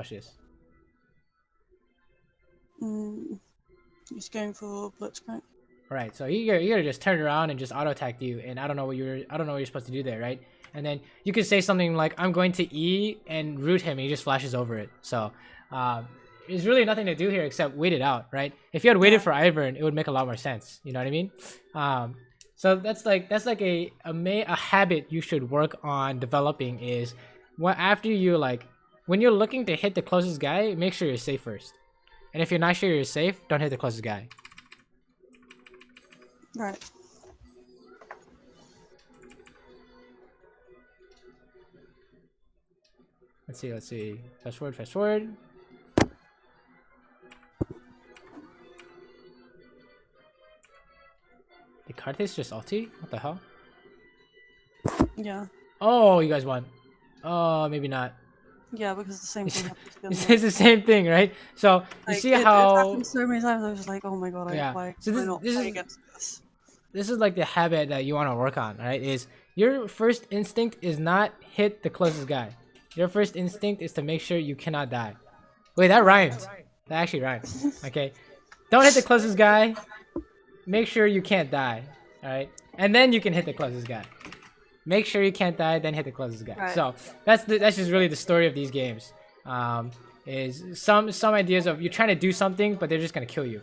He's going for blitzcrank. Right, so you're gonna just turn around and just auto attack you, and I don't know what you're supposed to do there, right? And then you could say something like, "I'm going to E and root him," and he just flashes over it. So there's really nothing to do here except wait it out, right? If you had waited for Ivern, it would make a lot more sense. You know what I mean? So that's like a habit you should work on developing is after you when you're looking to hit the closest guy, make sure you're safe first. And if you're not sure you're safe, don't hit the closest guy. Right. Let's see. Fast forward. Did Karthus just ulti? What the hell? Yeah. Oh, you guys won. Oh, maybe not. Yeah, because the same thing happens again. It's the same thing, right? So you see how it happened so many times. I was just like, oh my god, Yeah. why So am I not playing against this? this is like the habit that you want to work on, right? Is your first instinct is not hit the closest guy. Your first instinct is to make sure you cannot die. Wait, that rhymed. That actually rhymed. Okay. Don't hit the closest guy. Make sure you can't die. Alright? And then you can hit the closest guy. Make sure you can't die, then hit the closest guy. Right. So that's just really the story of these games. Is some ideas of you're trying to do something, but they're just gonna kill you.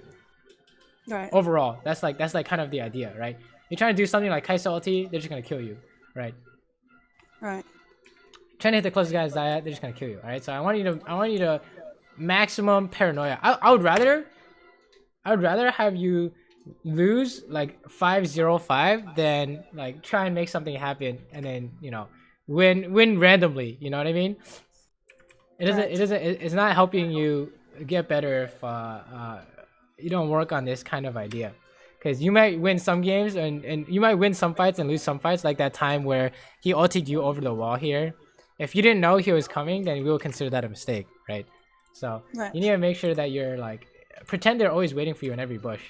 Right. Overall, that's like kind of the idea, right? You're trying to do something like Kaisa ulti, they're just gonna kill you, right? Right. Trying to hit the closest guy's Zayat, they're just gonna kill you, alright? So I want you to maximum paranoia. I would rather have you lose like 5-0-5 than like try and make something happen and then win randomly. You know what I mean? It's not helping you get better if you don't work on this kind of idea. Because you might win some games and you might win some fights and lose some fights, like that time where he ultied you over the wall here. If you didn't know he was coming, then we will consider that a mistake, right? So you need to make sure that you're pretend they're always waiting for you in every bush.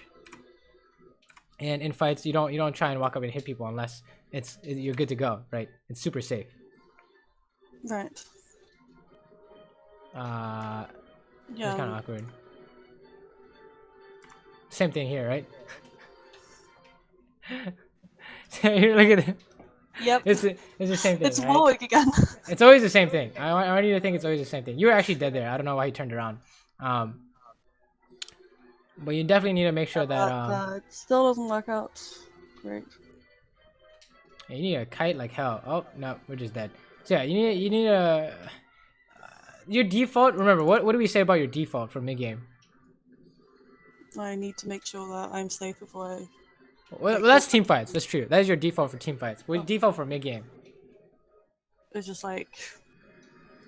And in fights, you don't try and walk up and hit people unless you're good to go, right? It's super safe. Right. Yeah. It's kind of awkward. Same thing here, right? Look at it. Yep. It's the same thing. It's right? Warwick again. It's always the same thing. I want you to think it's always the same thing. You were actually dead there. I don't know why you turned around. But you definitely need to make sure that it still doesn't work out. Great. you need a kite like hell. Oh no, we're just dead. So yeah, you need a your default. Remember what do we say about your default for mid game? I need to make sure that I'm safe before I... Well, that's team fights. That's true. That is your default for team fights. What default for mid game? It's just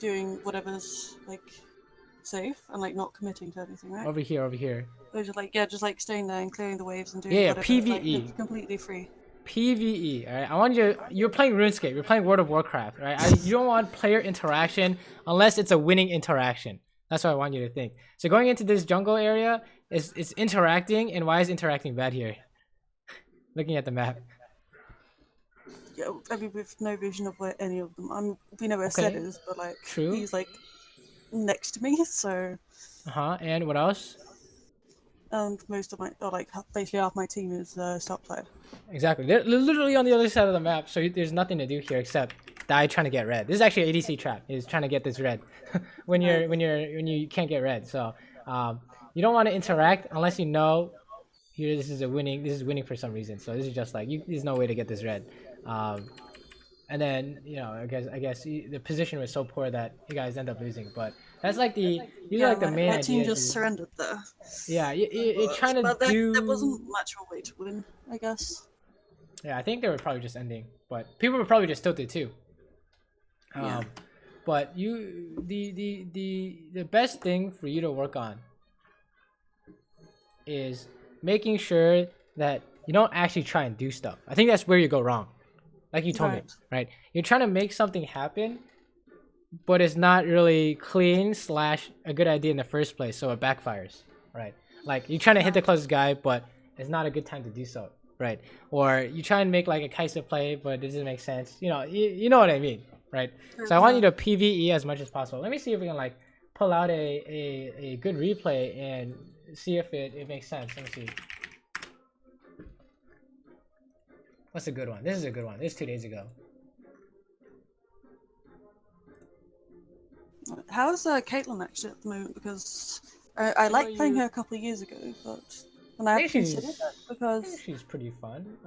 doing whatever's safe and not committing to anything, right? Over here. They're just staying there and clearing the waves and doing whatever. PvE. It's completely free. PvE, alright? I want you're playing RuneScape, you're playing World of Warcraft, right? You don't want player interaction unless it's a winning interaction. That's what I want you to think. So going into this jungle area is interacting, and why is interacting bad here? Looking at the map. Yeah, I mean, we've no vision of where any of them. We know where Sed is, but True. he's next to me, so. And what else? and most of my, or like basically half my team is top side. Exactly. They're literally on the other side of the map, so there's nothing to do here except die trying to get red. This is actually an ADC trap. Is trying to get this red when you can't get red. So you don't want to interact unless you know here this is winning. This is winning for some reason. So this is just like there's no way to get this red. And then I guess the position was so poor that you guys end up losing. But that's like usually like the main my idea. team just surrendered there. Yeah, you're trying to but do. there wasn't much of a way to win, I guess. Yeah, I think they were probably just ending, but people were probably just tilted too. Yeah. But the best thing for you to work on is making sure that you don't actually try and do stuff. I think that's where you go wrong. Like you told me, right? You're trying to make something happen, but it's not really clean / a good idea in the first place, so it backfires, right? Like you're trying to hit the closest guy, but it's not a good time to do so, right? Or you try and make like a Kaisa play, but it doesn't make sense. You know what I mean, right? So I want you to PvE as much as possible. Let me see if we can like pull out a good replay and see if it makes sense. Let me see. What's a good one? This is a good one. This is 2 days ago. How's Caitlyn actually at the moment? Because I liked playing her a couple of years ago, and I have considered it because she's pretty fun.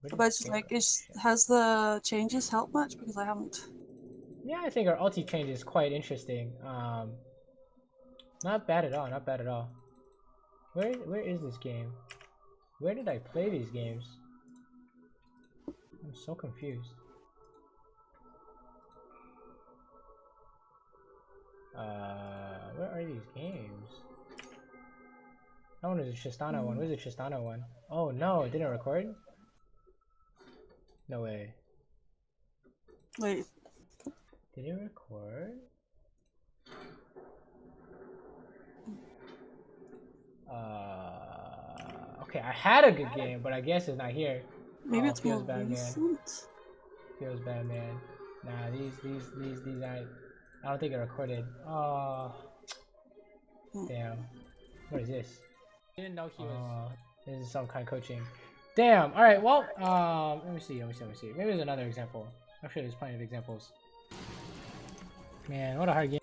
But it's like, has the changes helped much? Because I haven't. Yeah, I think our ulti change is quite interesting. Not bad at all. Not bad at all. Where is this game? Where did I play these games? I'm so confused. Where are these games? That one is a Tristana one. Where's the Tristana one? Oh no, it didn't record? No way. Wait. Did it record? Okay, I had a good game, but I guess it's not here. Maybe it's feels more bad, recent. man. Feels bad, man. Nah, these aren't. I don't think it recorded. Oh, damn. What is this? Didn't know he was. This is some kind of coaching. Damn. All right. Well, let me see. Maybe there's another example. I'm sure there's plenty of examples. Man, what a hard game.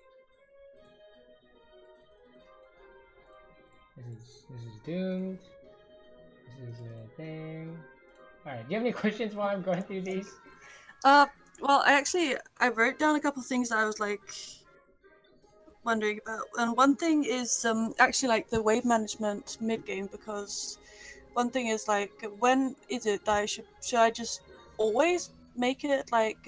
This is doomed. This is a thing. All right. Do you have any questions while I'm going through these? Well, I wrote down a couple of things that I was like wondering about, and one thing is actually like the wave management mid game, because one thing is like, when is it that should I just always make it like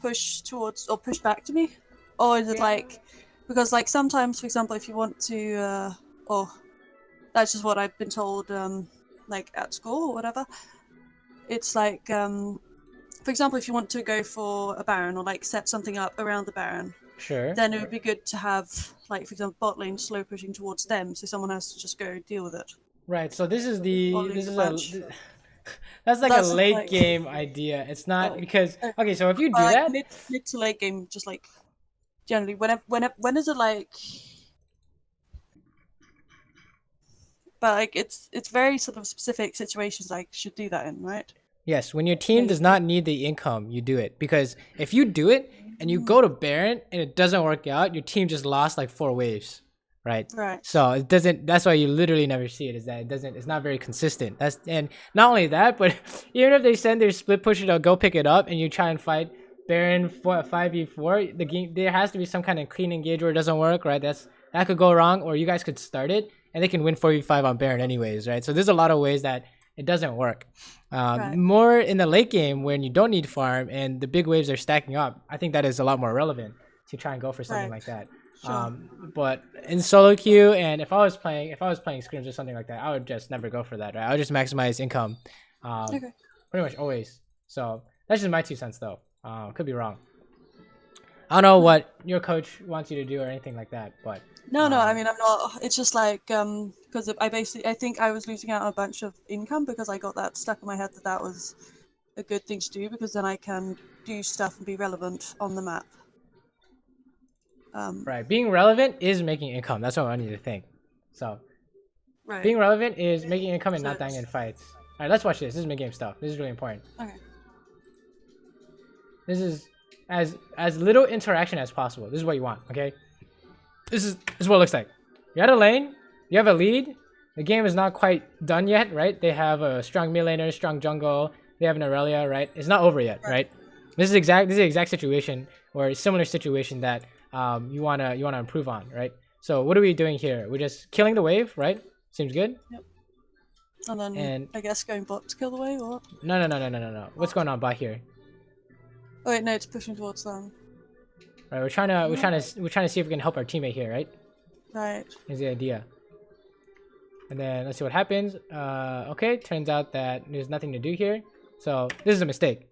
push towards or push back to me, or is it like, because like sometimes, for example, if you want to or that's just what I've been told like at school or whatever, it's like for example, if you want to go for a Baron or like set something up around the Baron, sure, then it would be good to have, like, for example, bot lane slow pushing towards them, so someone has to just go deal with it. Right. So this is that's like That's a late like, game idea. It's not because okay. So if you do like that, mid to late game, just like generally, when is it like? But like it's very sort of specific situations I should do that in, right? yes, when your team does not need the income, you do it. Because if you do it and you go to Baron and it doesn't work out, your team just lost like 4 waves, right? Right. So it doesn't. That's why you literally never see it. Is that it doesn't? It's not very consistent. And not only that, but even if they send their split pusher to go pick it up and you try and fight Baron 5v4, the game there has to be some kind of clean engage where it doesn't work, right? That could go wrong, or you guys could start it and they can win 4v5 on Baron anyways, right? So there's a lot of ways that it doesn't work. More in the late game when you don't need farm and the big waves are stacking up, I think that is a lot more relevant to try and go for something like that. Sure. But in solo queue, and if I was playing scrims or something like that, I would just never go for that, right? I would just maximize income pretty much always. So that's just my 2 cents though. Could be wrong. I don't know what your coach wants you to do or anything like that, but no, I mean, I'm not. It's just like because I think I was losing out on a bunch of income because I got that stuck in my head that was a good thing to do, because then I can do stuff and be relevant on the map. Right. Being relevant is making income. That's what I need to think. So Right. being relevant is making income and So not dying in it's- fights. All right, let's watch this. This is mid-game stuff. This is really important. Okay. This is as little interaction as possible. This is what you want. Okay. This is what it looks like. You're at a lane. You have a lead. The game is not quite done yet, right? They have a strong mid laner, strong jungle. They have an Aurelia, right? It's not over yet, right? This is the exact situation or a similar situation that you wanna improve on, right? So what are we doing here? We're just killing the wave, right? Seems good. Yep. And then And I guess going bot to kill the wave, or no. What's going on bot here? oh wait, no, it's pushing towards them. Right, we're trying to see if we can help our teammate here, right? Right. Is the idea. And then let's see what happens. Okay, turns out that there's nothing to do here. So this is a mistake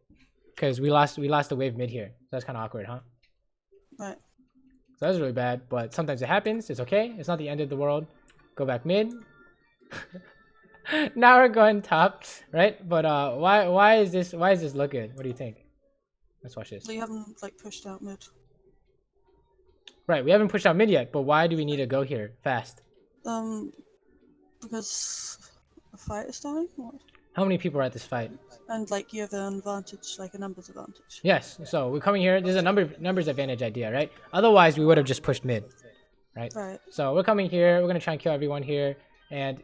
because we lost the wave mid here. So that's kind of awkward, huh? Right. So that's really bad, but sometimes it happens. It's okay. It's not the end of the world. Go back mid. Now we're going top, right? But why is this look good? What do you think? Let's watch this. So you haven't like pushed out mid. Right, we haven't pushed out mid yet, but why do we need to go here fast? Because the fight is starting. What? How many people are at this fight? And like you have an advantage, like a numbers advantage. Yes, so we're coming here. There's a numbers advantage idea, right? Otherwise, we would have just pushed mid, right? Right. So we're coming here. We're gonna try and kill everyone here, and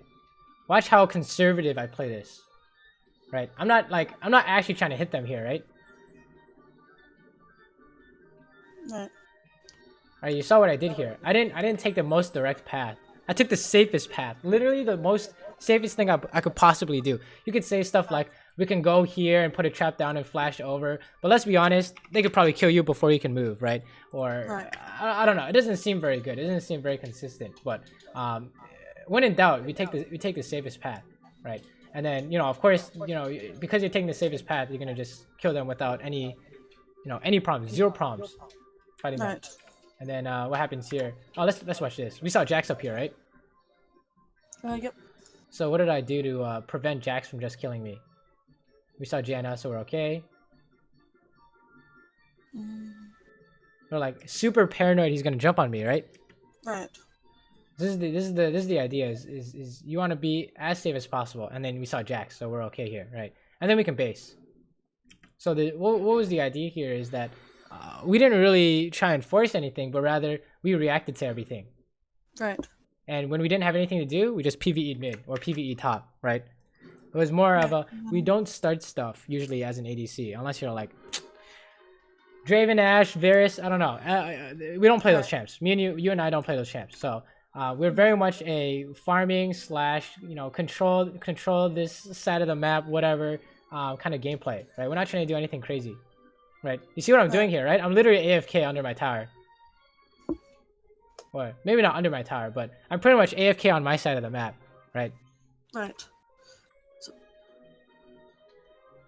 watch how conservative I play this, right? I'm not actually trying to hit them here, right? Right. Alright, you saw what I did here. I didn't take the most direct path. I took the safest path. Literally the most safest thing I could possibly do. You could say stuff like, we can go here and put a trap down and flash over. But let's be honest, they could probably kill you before you can move, right? Or, right. I don't know. It doesn't seem very good. It doesn't seem very consistent. But when in doubt, we take the safest path, right? And then, you know, of course, you know, because you're taking the safest path, you're going to just kill them without any problems. Zero problems fighting them. Right. And then what happens here? Oh, let's watch this. We saw Jax up here, right? Yep. So what did I do to prevent Jax from just killing me? We saw Janna, so we're okay. We're like super paranoid. He's gonna jump on me, right? Right. This is the idea. Is you want to be as safe as possible, and then we saw Jax, so we're okay here, right? And then we can base. So what was the idea here is that we didn't really try and force anything, but rather we reacted to everything. Right. And when we didn't have anything to do, we just PvE'd mid or PvE top, right? It was more of a, we don't start stuff usually as an ADC, unless you're like Draven, Ashe, Varus, I don't know. We don't play those champs. You and I don't play those champs. So we're very much a farming / you know, control this side of the map, whatever kind of gameplay, right? We're not trying to do anything crazy, right? You see what I'm doing here, right? I'm literally AFK under my tower. Or maybe not under my tower, but I'm pretty much AFK on my side of the map, right? Right.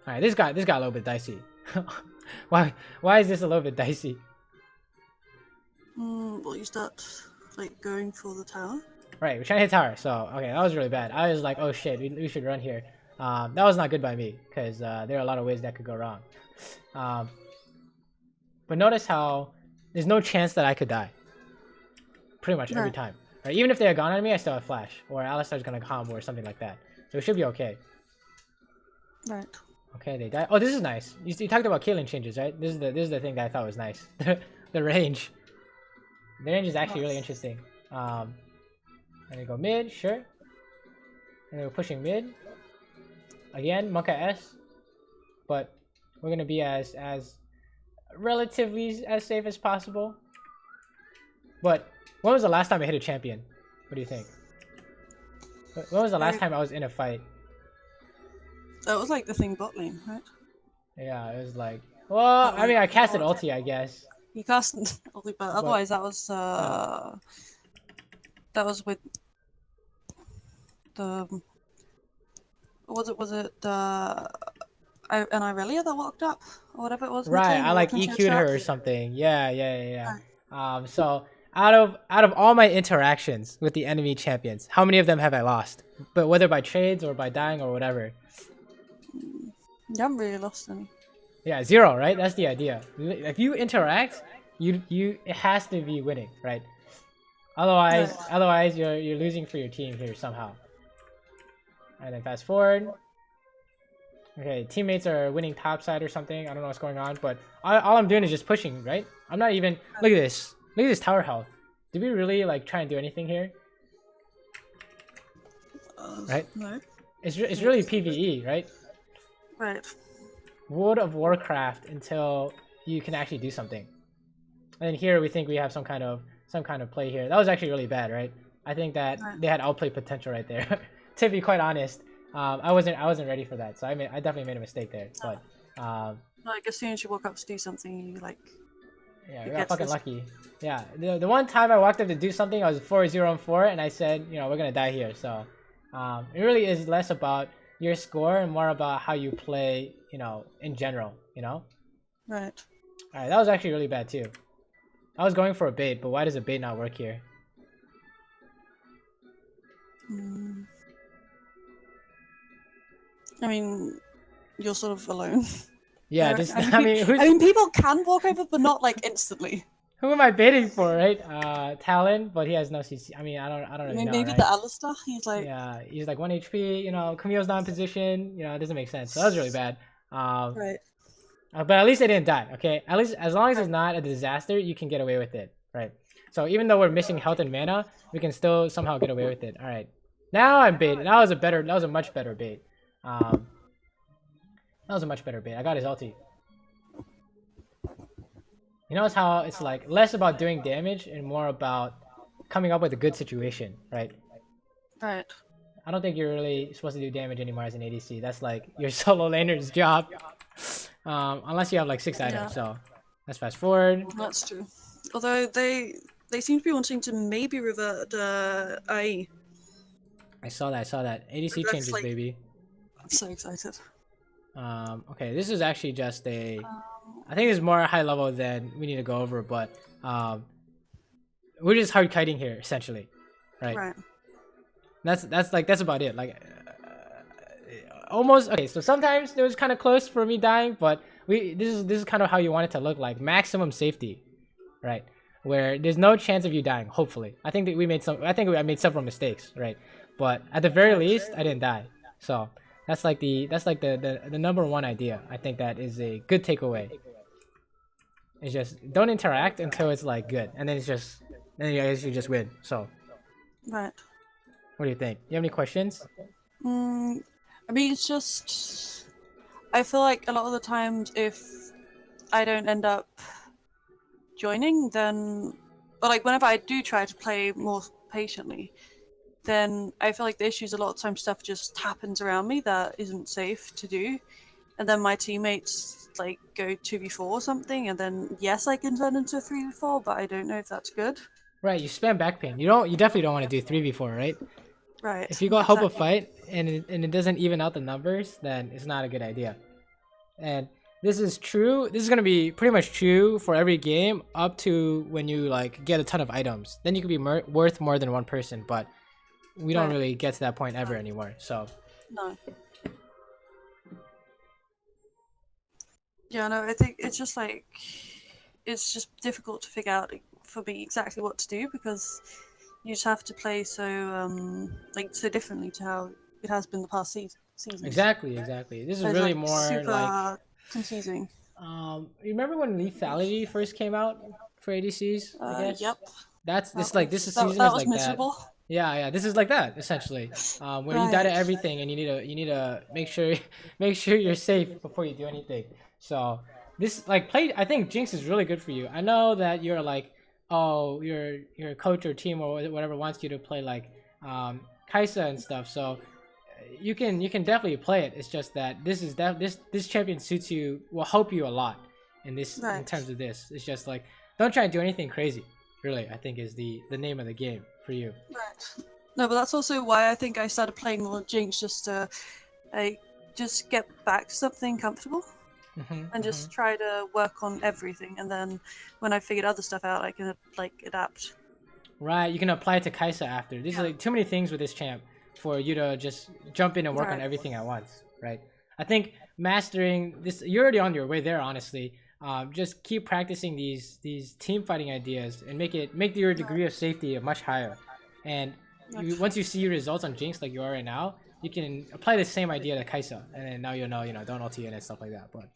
All right, this got a little bit dicey. Why is this a little bit dicey? Well, you start like going for the tower. Right, we're trying to hit tower. So okay, that was really bad. I was like, oh shit, we should run here. That was not good by me because there are a lot of ways that could go wrong. But notice how there's no chance that I could die. Pretty much every time. Right? Even if they had gone on me, I still have flash, or Alistar's gonna combo or something like that. So it should be okay. Right. Okay, they die. Oh, this is nice. You talked about Caitlyn changes, right? This is the thing that I thought was nice. The range. The range is actually really interesting. And they go mid, sure. And we're pushing mid. Again, Monka S. But we're gonna be as relatively as safe as possible. But when was the last time I hit a champion? What do you think? When was the last time I was in a fight? That was like the thing bot lane, right? Yeah, it was like, well, I mean, I casted ulti, I guess. You cast ulti, but otherwise that was with the was it an Irelia that walked up or whatever it was? Right, I like EQ'd her or something. Yeah. So out of all my interactions with the enemy champions, how many of them have I lost? But whether by trades or by dying or whatever. You haven't really lost any. Yeah, 0, right? That's the idea. If you interact, it has to be winning, right? Right. Otherwise you're losing for your team here somehow. And then fast forward. Okay, teammates are winning top side or something. I don't know what's going on, but all I'm doing is just pushing, right? I'm not even. Look at this. Look at this tower health. Did we really like try and do anything here? Right? No. It's really PVE, right? Right. World of Warcraft until you can actually do something. And here we think we have some kind of play here. That was actually really bad, right? I think that they had outplay potential right there. To be quite honest, I wasn't ready for that, so I definitely made a mistake there. But Like as soon as you walk up to do something, you like. yeah, You we got get fucking this. lucky. Yeah, the one time I walked up to do something, I was 4-0-4, and I said, you know, we're gonna die here. So it really is less about your score and more about how you play, you know, in general. You know. Right. All right, that was actually really bad too. I was going for a bait, but why does a bait not work here? I mean, you're sort of alone. Yeah, There- just I mean, people can walk over, but not like instantly. who am I baiting for, right? Talon, but he has no CC. I mean, I don't I really mean, know, maybe right? the Alistair. He's like. Yeah, he's like 1 HP. You know, Camille's not in position. You know, it doesn't make sense. So that was really bad. Right. But at least I didn't die. Okay, at least as long as it's not a disaster, you can get away with it, right? So even though we're missing health and mana, we can still somehow get away with it. All right, now I'm baited. That was a much better bait. That was a much better bait. I got his ulti. You notice how it's like less about doing damage and more about coming up with a good situation, right? Right. I don't think you're really supposed to do damage anymore as an ADC. That's like your solo laner's job. Unless you have like 6 items. So let's fast forward. That's true. Although they seem to be wanting to maybe revert IE. I saw that. ADC That's changes, like- baby. I'm so excited. Okay, this is actually just a. I think it's more high level than we need to go over, but we're just hard kiting here essentially, right? Right. That's about it. Like almost okay. So sometimes it was kind of close for me dying, but this is kind of how you want it to look like. Maximum safety, right? Where there's no chance of you dying. Hopefully, I think that I made several mistakes, right? But at the very least, I didn't die. So that's like the number one idea. I think that is a good takeaway. It's just don't interact until it's like good, and then you just win. So Right. what do you think? You have any questions? I mean, it's just. I feel like a lot of the times, if I don't end up joining, then. Or like, whenever I do try to play more patiently, then I feel like the issue is a lot of times stuff just happens around me that isn't safe to do. And then my teammates like go 2v4 or something, and then yes, I can turn into a 3v4, but I don't know if that's good. Right, you spam back pain. You definitely don't want to do 3v4, right? Right. If you go help a fight and it doesn't even out the numbers, then it's not a good idea. And this is true. This is gonna be pretty much true for every game up to when you like get a ton of items. Then you could be worth more than one person, but we don't really get to that point ever anymore. So No. Yeah, no, I think it's just like it's just difficult to figure out for me exactly what to do because you just have to play so so differently to how it has been the past seasons. exactly. This is It's, really like, more super like confusing. remember when lethality first came out for ADCs? I guess. Yep. That's this That season that is was like miserable. that. Yeah, this is like that essentially. Where you die to everything and you need to make sure you're safe before you do anything. So this like play. I think Jinx is really good for you. I know that you're like, oh, your coach or team or whatever wants you to play like Kaisa and stuff. So you can definitely play it. It's just that this champion suits you. Will help you a lot in terms of this. It's just like don't try and do anything crazy. Really, I think is the name of the game for you. Right. No, but that's also why I think I started playing more Jinx just to just get back to something comfortable. And just try to work on everything, and then when I figured other stuff out, I can like adapt. Right, you can apply it to Kaisa after. There's like too many things with this champ for you to just jump in and work on everything at once, right? I think mastering this, you're already on your way there, honestly. just keep practicing these team fighting ideas and make your degree of safety much higher. And once you see your results on Jinx like you are right now, you can apply the same idea to Kaisa, and then now don't ulti in and stuff like that. But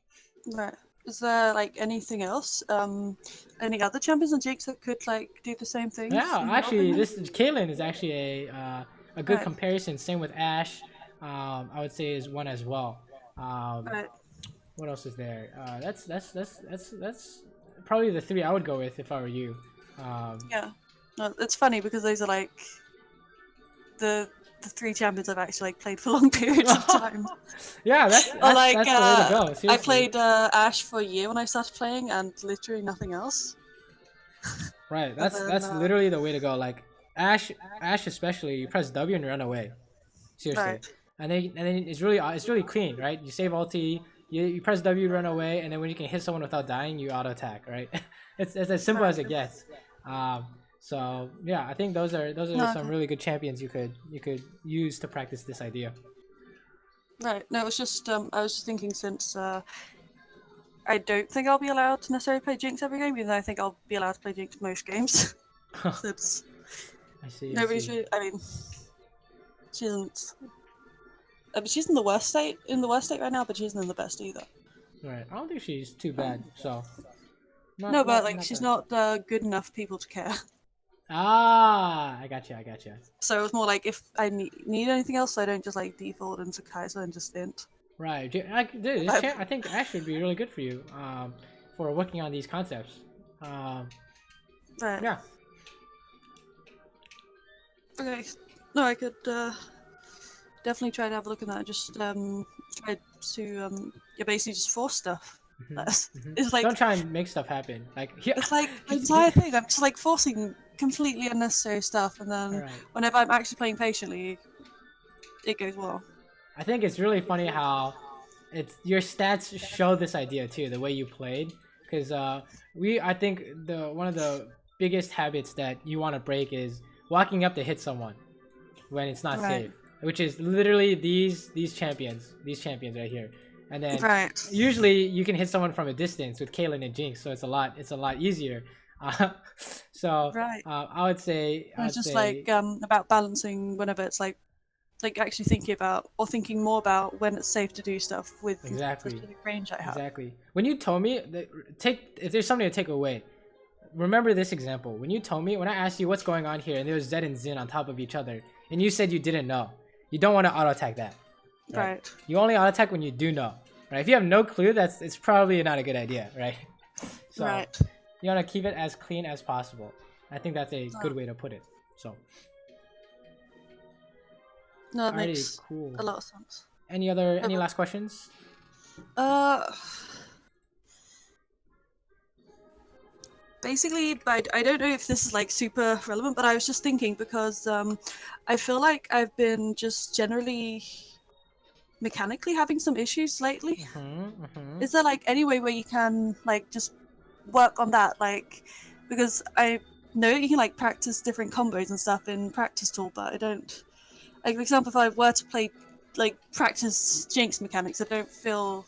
Right. Is there like anything else? Any other champions on Jinx that could like do the same things? yeah, In your actually, opinion? this Caitlyn is actually a good Right. comparison. Same with Ashe. I would say is one as well. Right. What else is there? That's probably the three I would go with if I were you. Yeah. No, it's funny because those are like the three champions I've actually like played for long periods of time. Yeah, Or like that's the way to go. I Seriously. played Ash for a year when I started playing, and literally nothing else. Right. And That's then literally the way to go. Like Ash especially, you press W and run away. Seriously. right. And then it's really clean, right? You save ulti, you press W to run away, and then when you can hit someone without dying, you auto attack, right? It's as simple as Right. it gets. So yeah, I think those are No, some really good champions you could use to practice this idea. right. No, it was just I was just thinking since I don't think I'll be allowed to necessarily play Jinx every game, even though I think I'll be allowed to play Jinx most games. Since I see. I nobody's see. really, I mean, she isn't. I mean, she's in the worst state right now, but she isn't in the best either. Right. I don't think she's too bad. So No, but like not she's bad. not good enough for people to care. Ah, I got you. I got you. So it was more like if I need anything else, I don't just like default into Kaisa and just int. Right. Dude, this I think Ash would be really good for you. For working on these concepts. Um, Right. yeah. Okay. No, I could definitely try to have a look at that. Just try to yeah, basically just force stuff. It's like Don't try and make stuff happen. Like here. it's like the entire thing. I'm just like forcing completely unnecessary stuff, and then Alright. whenever I'm actually playing patiently, it goes well. I think it's really funny how it's your stats show this idea too, the way you played. Because I think the one of the biggest habits that you want to break is walking up to hit someone when it's not Right. safe, which is literally these champions right here. And then Right. usually you can hit someone from a distance with Caitlyn and Jinx, so it's a lot easier. Uh, so Right. I would say And it's just like about balancing whenever it's like actually thinking about or thinking more about when it's safe to do stuff with the exactly. specific range I have. Exactly. When you told me that, if there's something to take away, remember this example. When I asked you what's going on here, and there was Zed and Xin on top of each other, and you said you didn't know, you don't want to auto attack that. Right. You only auto attack when you do know. Right. If you have no clue, it's probably not a good idea. Right. So Right. you want to keep it as clean as possible. I think that's a good way to put it. So. No, it Alrighty, makes cool. a lot of sense. Any last questions? Basically, but I don't know if this is like super relevant, but I was just thinking because I feel like I've been just generally mechanically having some issues lately. Is there like any way where you can like just work on that? Like, because I know you can like practice different combos and stuff in practice tool, but I don't. Like for example, if I were to play like practice Jinx mechanics, I don't feel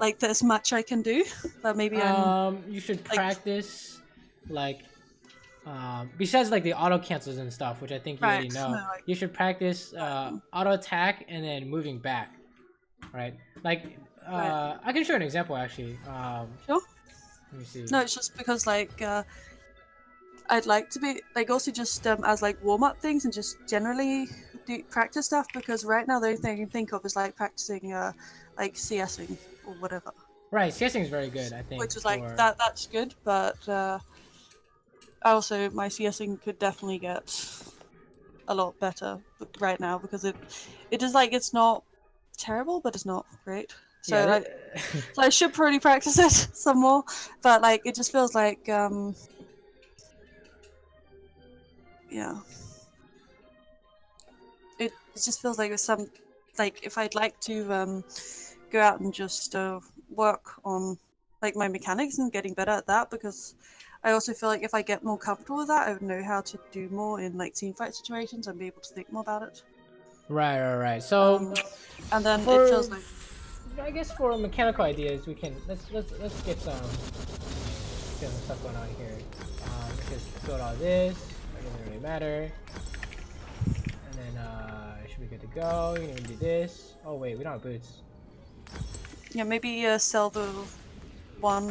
like there's much I can do. But maybe You should like- practice like besides like the auto cancels and stuff, which I think you already Right, know. no, like- You should practice auto attack and then moving back, right? Like Right. I can show an example actually. Sure. Let me see. No, it's just because like I'd like to be like also just as like warm up things and just generally do practice stuff because right now the only thing I can think of is like practicing like CSing or whatever. Right, CSing is very good. I think. Which is like for- that's good, but also my CSing could definitely get a lot better right now because it is like it's not terrible, but it's not great. So, Yeah, so I should probably practice it some more, but like it just feels like yeah, it just feels like there's some like if I'd like to go out and just work on like my mechanics and getting better at that because I also feel like if I get more comfortable with that, I would know how to do more in like team fight situations and be able to think more about it. right. So And then for- it feels like I guess for mechanical ideas, we can let's get some stuff going on here. Let's just build all this. It doesn't really matter. And then should be good to go. You can even do this. Oh wait, we don't have boots. Yeah, maybe sell the one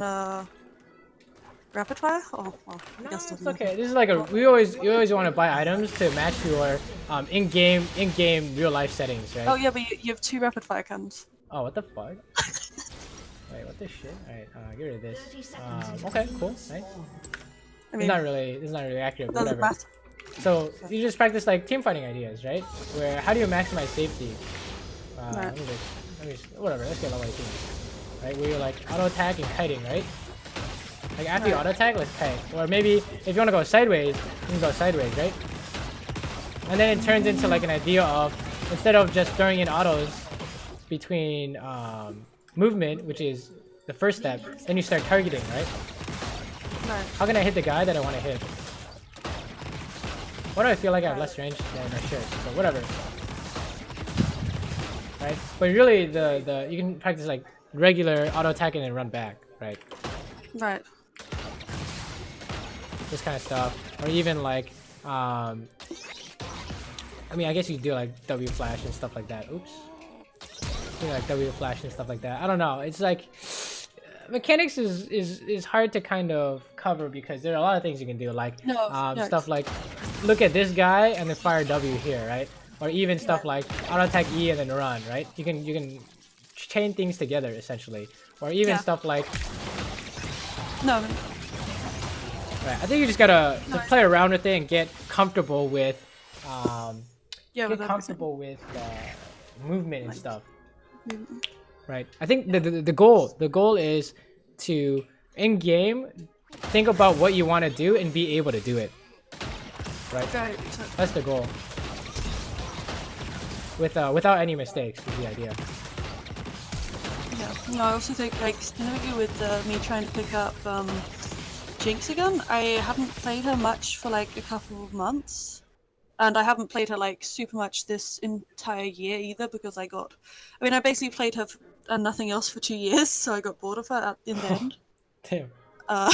rapid fire. Oh, well, I No, guess it's doesn't okay. matter. This is like a you always want to buy items to match your in-game real life settings, right? Oh yeah, but you have 2 rapid fire cannons. Oh, what the fuck? Wait, what the shit? Alright, get rid of this. Okay, cool, nice. I mean, This is not really accurate, but doesn't whatever. matter. So you just practice like team fighting ideas, right? Where how do you maximize safety? Right. Let me just whatever. Let's get level 18. Right, where you're like auto attack and kiting, right? Like after you auto attack, let's kite. Or maybe if you want to go sideways, you can go sideways, right? And then it turns into like an idea of instead of just throwing in autos between movement, which is the first step, then you start targeting, right? Right. How can I hit the guy that I want to hit? Why do I feel like I have less range than I should? But whatever. Right? But really, you can practice like regular auto attack and then run back, right? Right. This kind of stuff, or even like, I mean, I guess you could do like W flash and stuff like that. Oops. Like W flash and stuff like that. I don't know. It's like mechanics is hard to kind of cover because there are a lot of things you can do, like stuff like look at this guy and then fire W here, right? Or even stuff like auto attack E and then run, right? You can chain things together essentially, or even stuff like. No. Right. I think you just gotta play around with it and get comfortable with movement and stuff. Right. I think the goal is to in game think about what you want to do and be able to do it. Right. That's the goal. Without any mistakes is the idea. Yeah. No, I also think like specifically with me trying to pick up Jinx again, I haven't played her much for like a couple of months. And I haven't played her like super much this entire year either because I basically played her and nothing else for 2 years, so I got bored of her in the end. Damn. Uh,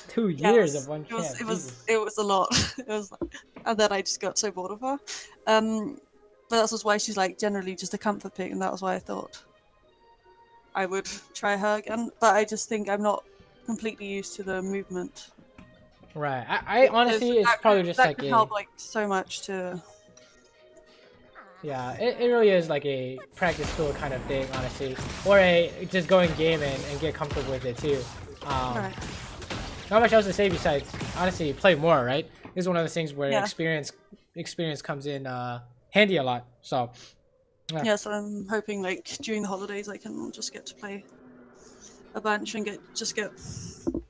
2 years of one champ. It was a lot. It was, and then I just got so bored of her. But that's why she's like generally just a comfort pick, and that was why I thought I would try her again. But I just think I'm not completely used to the movement. Right. I honestly, it's probably just that like could help like so much to. Yeah, it really is like a practice tool kind of thing, honestly, or a just go in game and get comfortable with it too. Right. Not much else to say besides honestly play more. Right. This is one of those things where experience comes in handy a lot. So. Yeah, so I'm hoping like during the holidays I can just get to play a bunch and get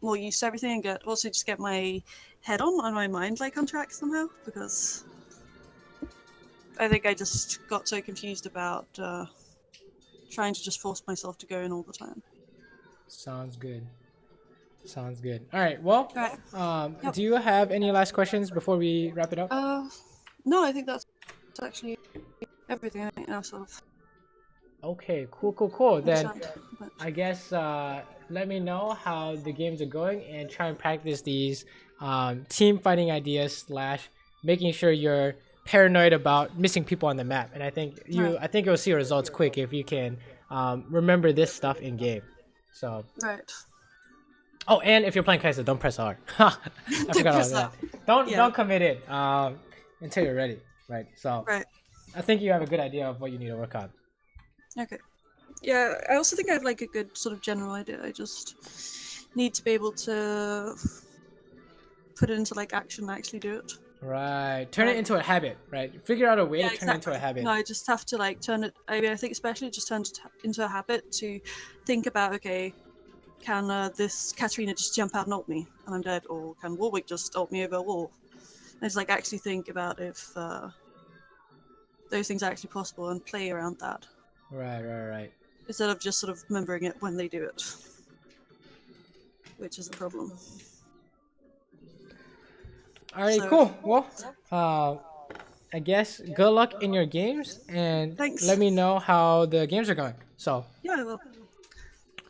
more used to everything and get my head on my mind like on track somehow, because I think I just got so confused about trying to just force myself to go in all the time. Sounds good. Sounds good. All right. Well, do you have any last questions before we wrap it up? No, I think that's actually everything. I think now sort of. Okay, cool. Then I guess let me know how the games are going and try and practice these team fighting ideas / making sure you're paranoid about missing people on the map. And I think you'll see results quick if you can remember this stuff in game. So. Right. Oh, and if you're playing Kaisa, don't press R. I forgot about that. Don't commit it until you're ready. Right. So. Right. I think you have a good idea of what you need to work on. Okay. Yeah, I also think I have like a good sort of general idea. I just need to be able to put it into like action and actually do it. Right. Turn it into a habit, right? Figure out a way to turn it into a habit. No, I just have to like turn it. I mean, I think especially just turn it into a habit to think about, okay, can this Katarina just jump out and ult me and I'm dead, or can Warwick just ult me over a wall? And just like actually think about if those things are actually possible and play around that. Right. Instead of just sort of remembering it when they do it, which is a problem. All right, cool. Well, I guess good luck in your games, and let Thanks. me know how the games are going. So Yeah, well,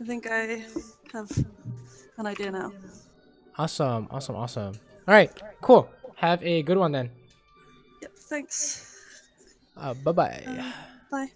I think I have an idea now. awesome, awesome, awesome. All right, cool. Have a good one then. Yep, thanks. Bye bye. Bye.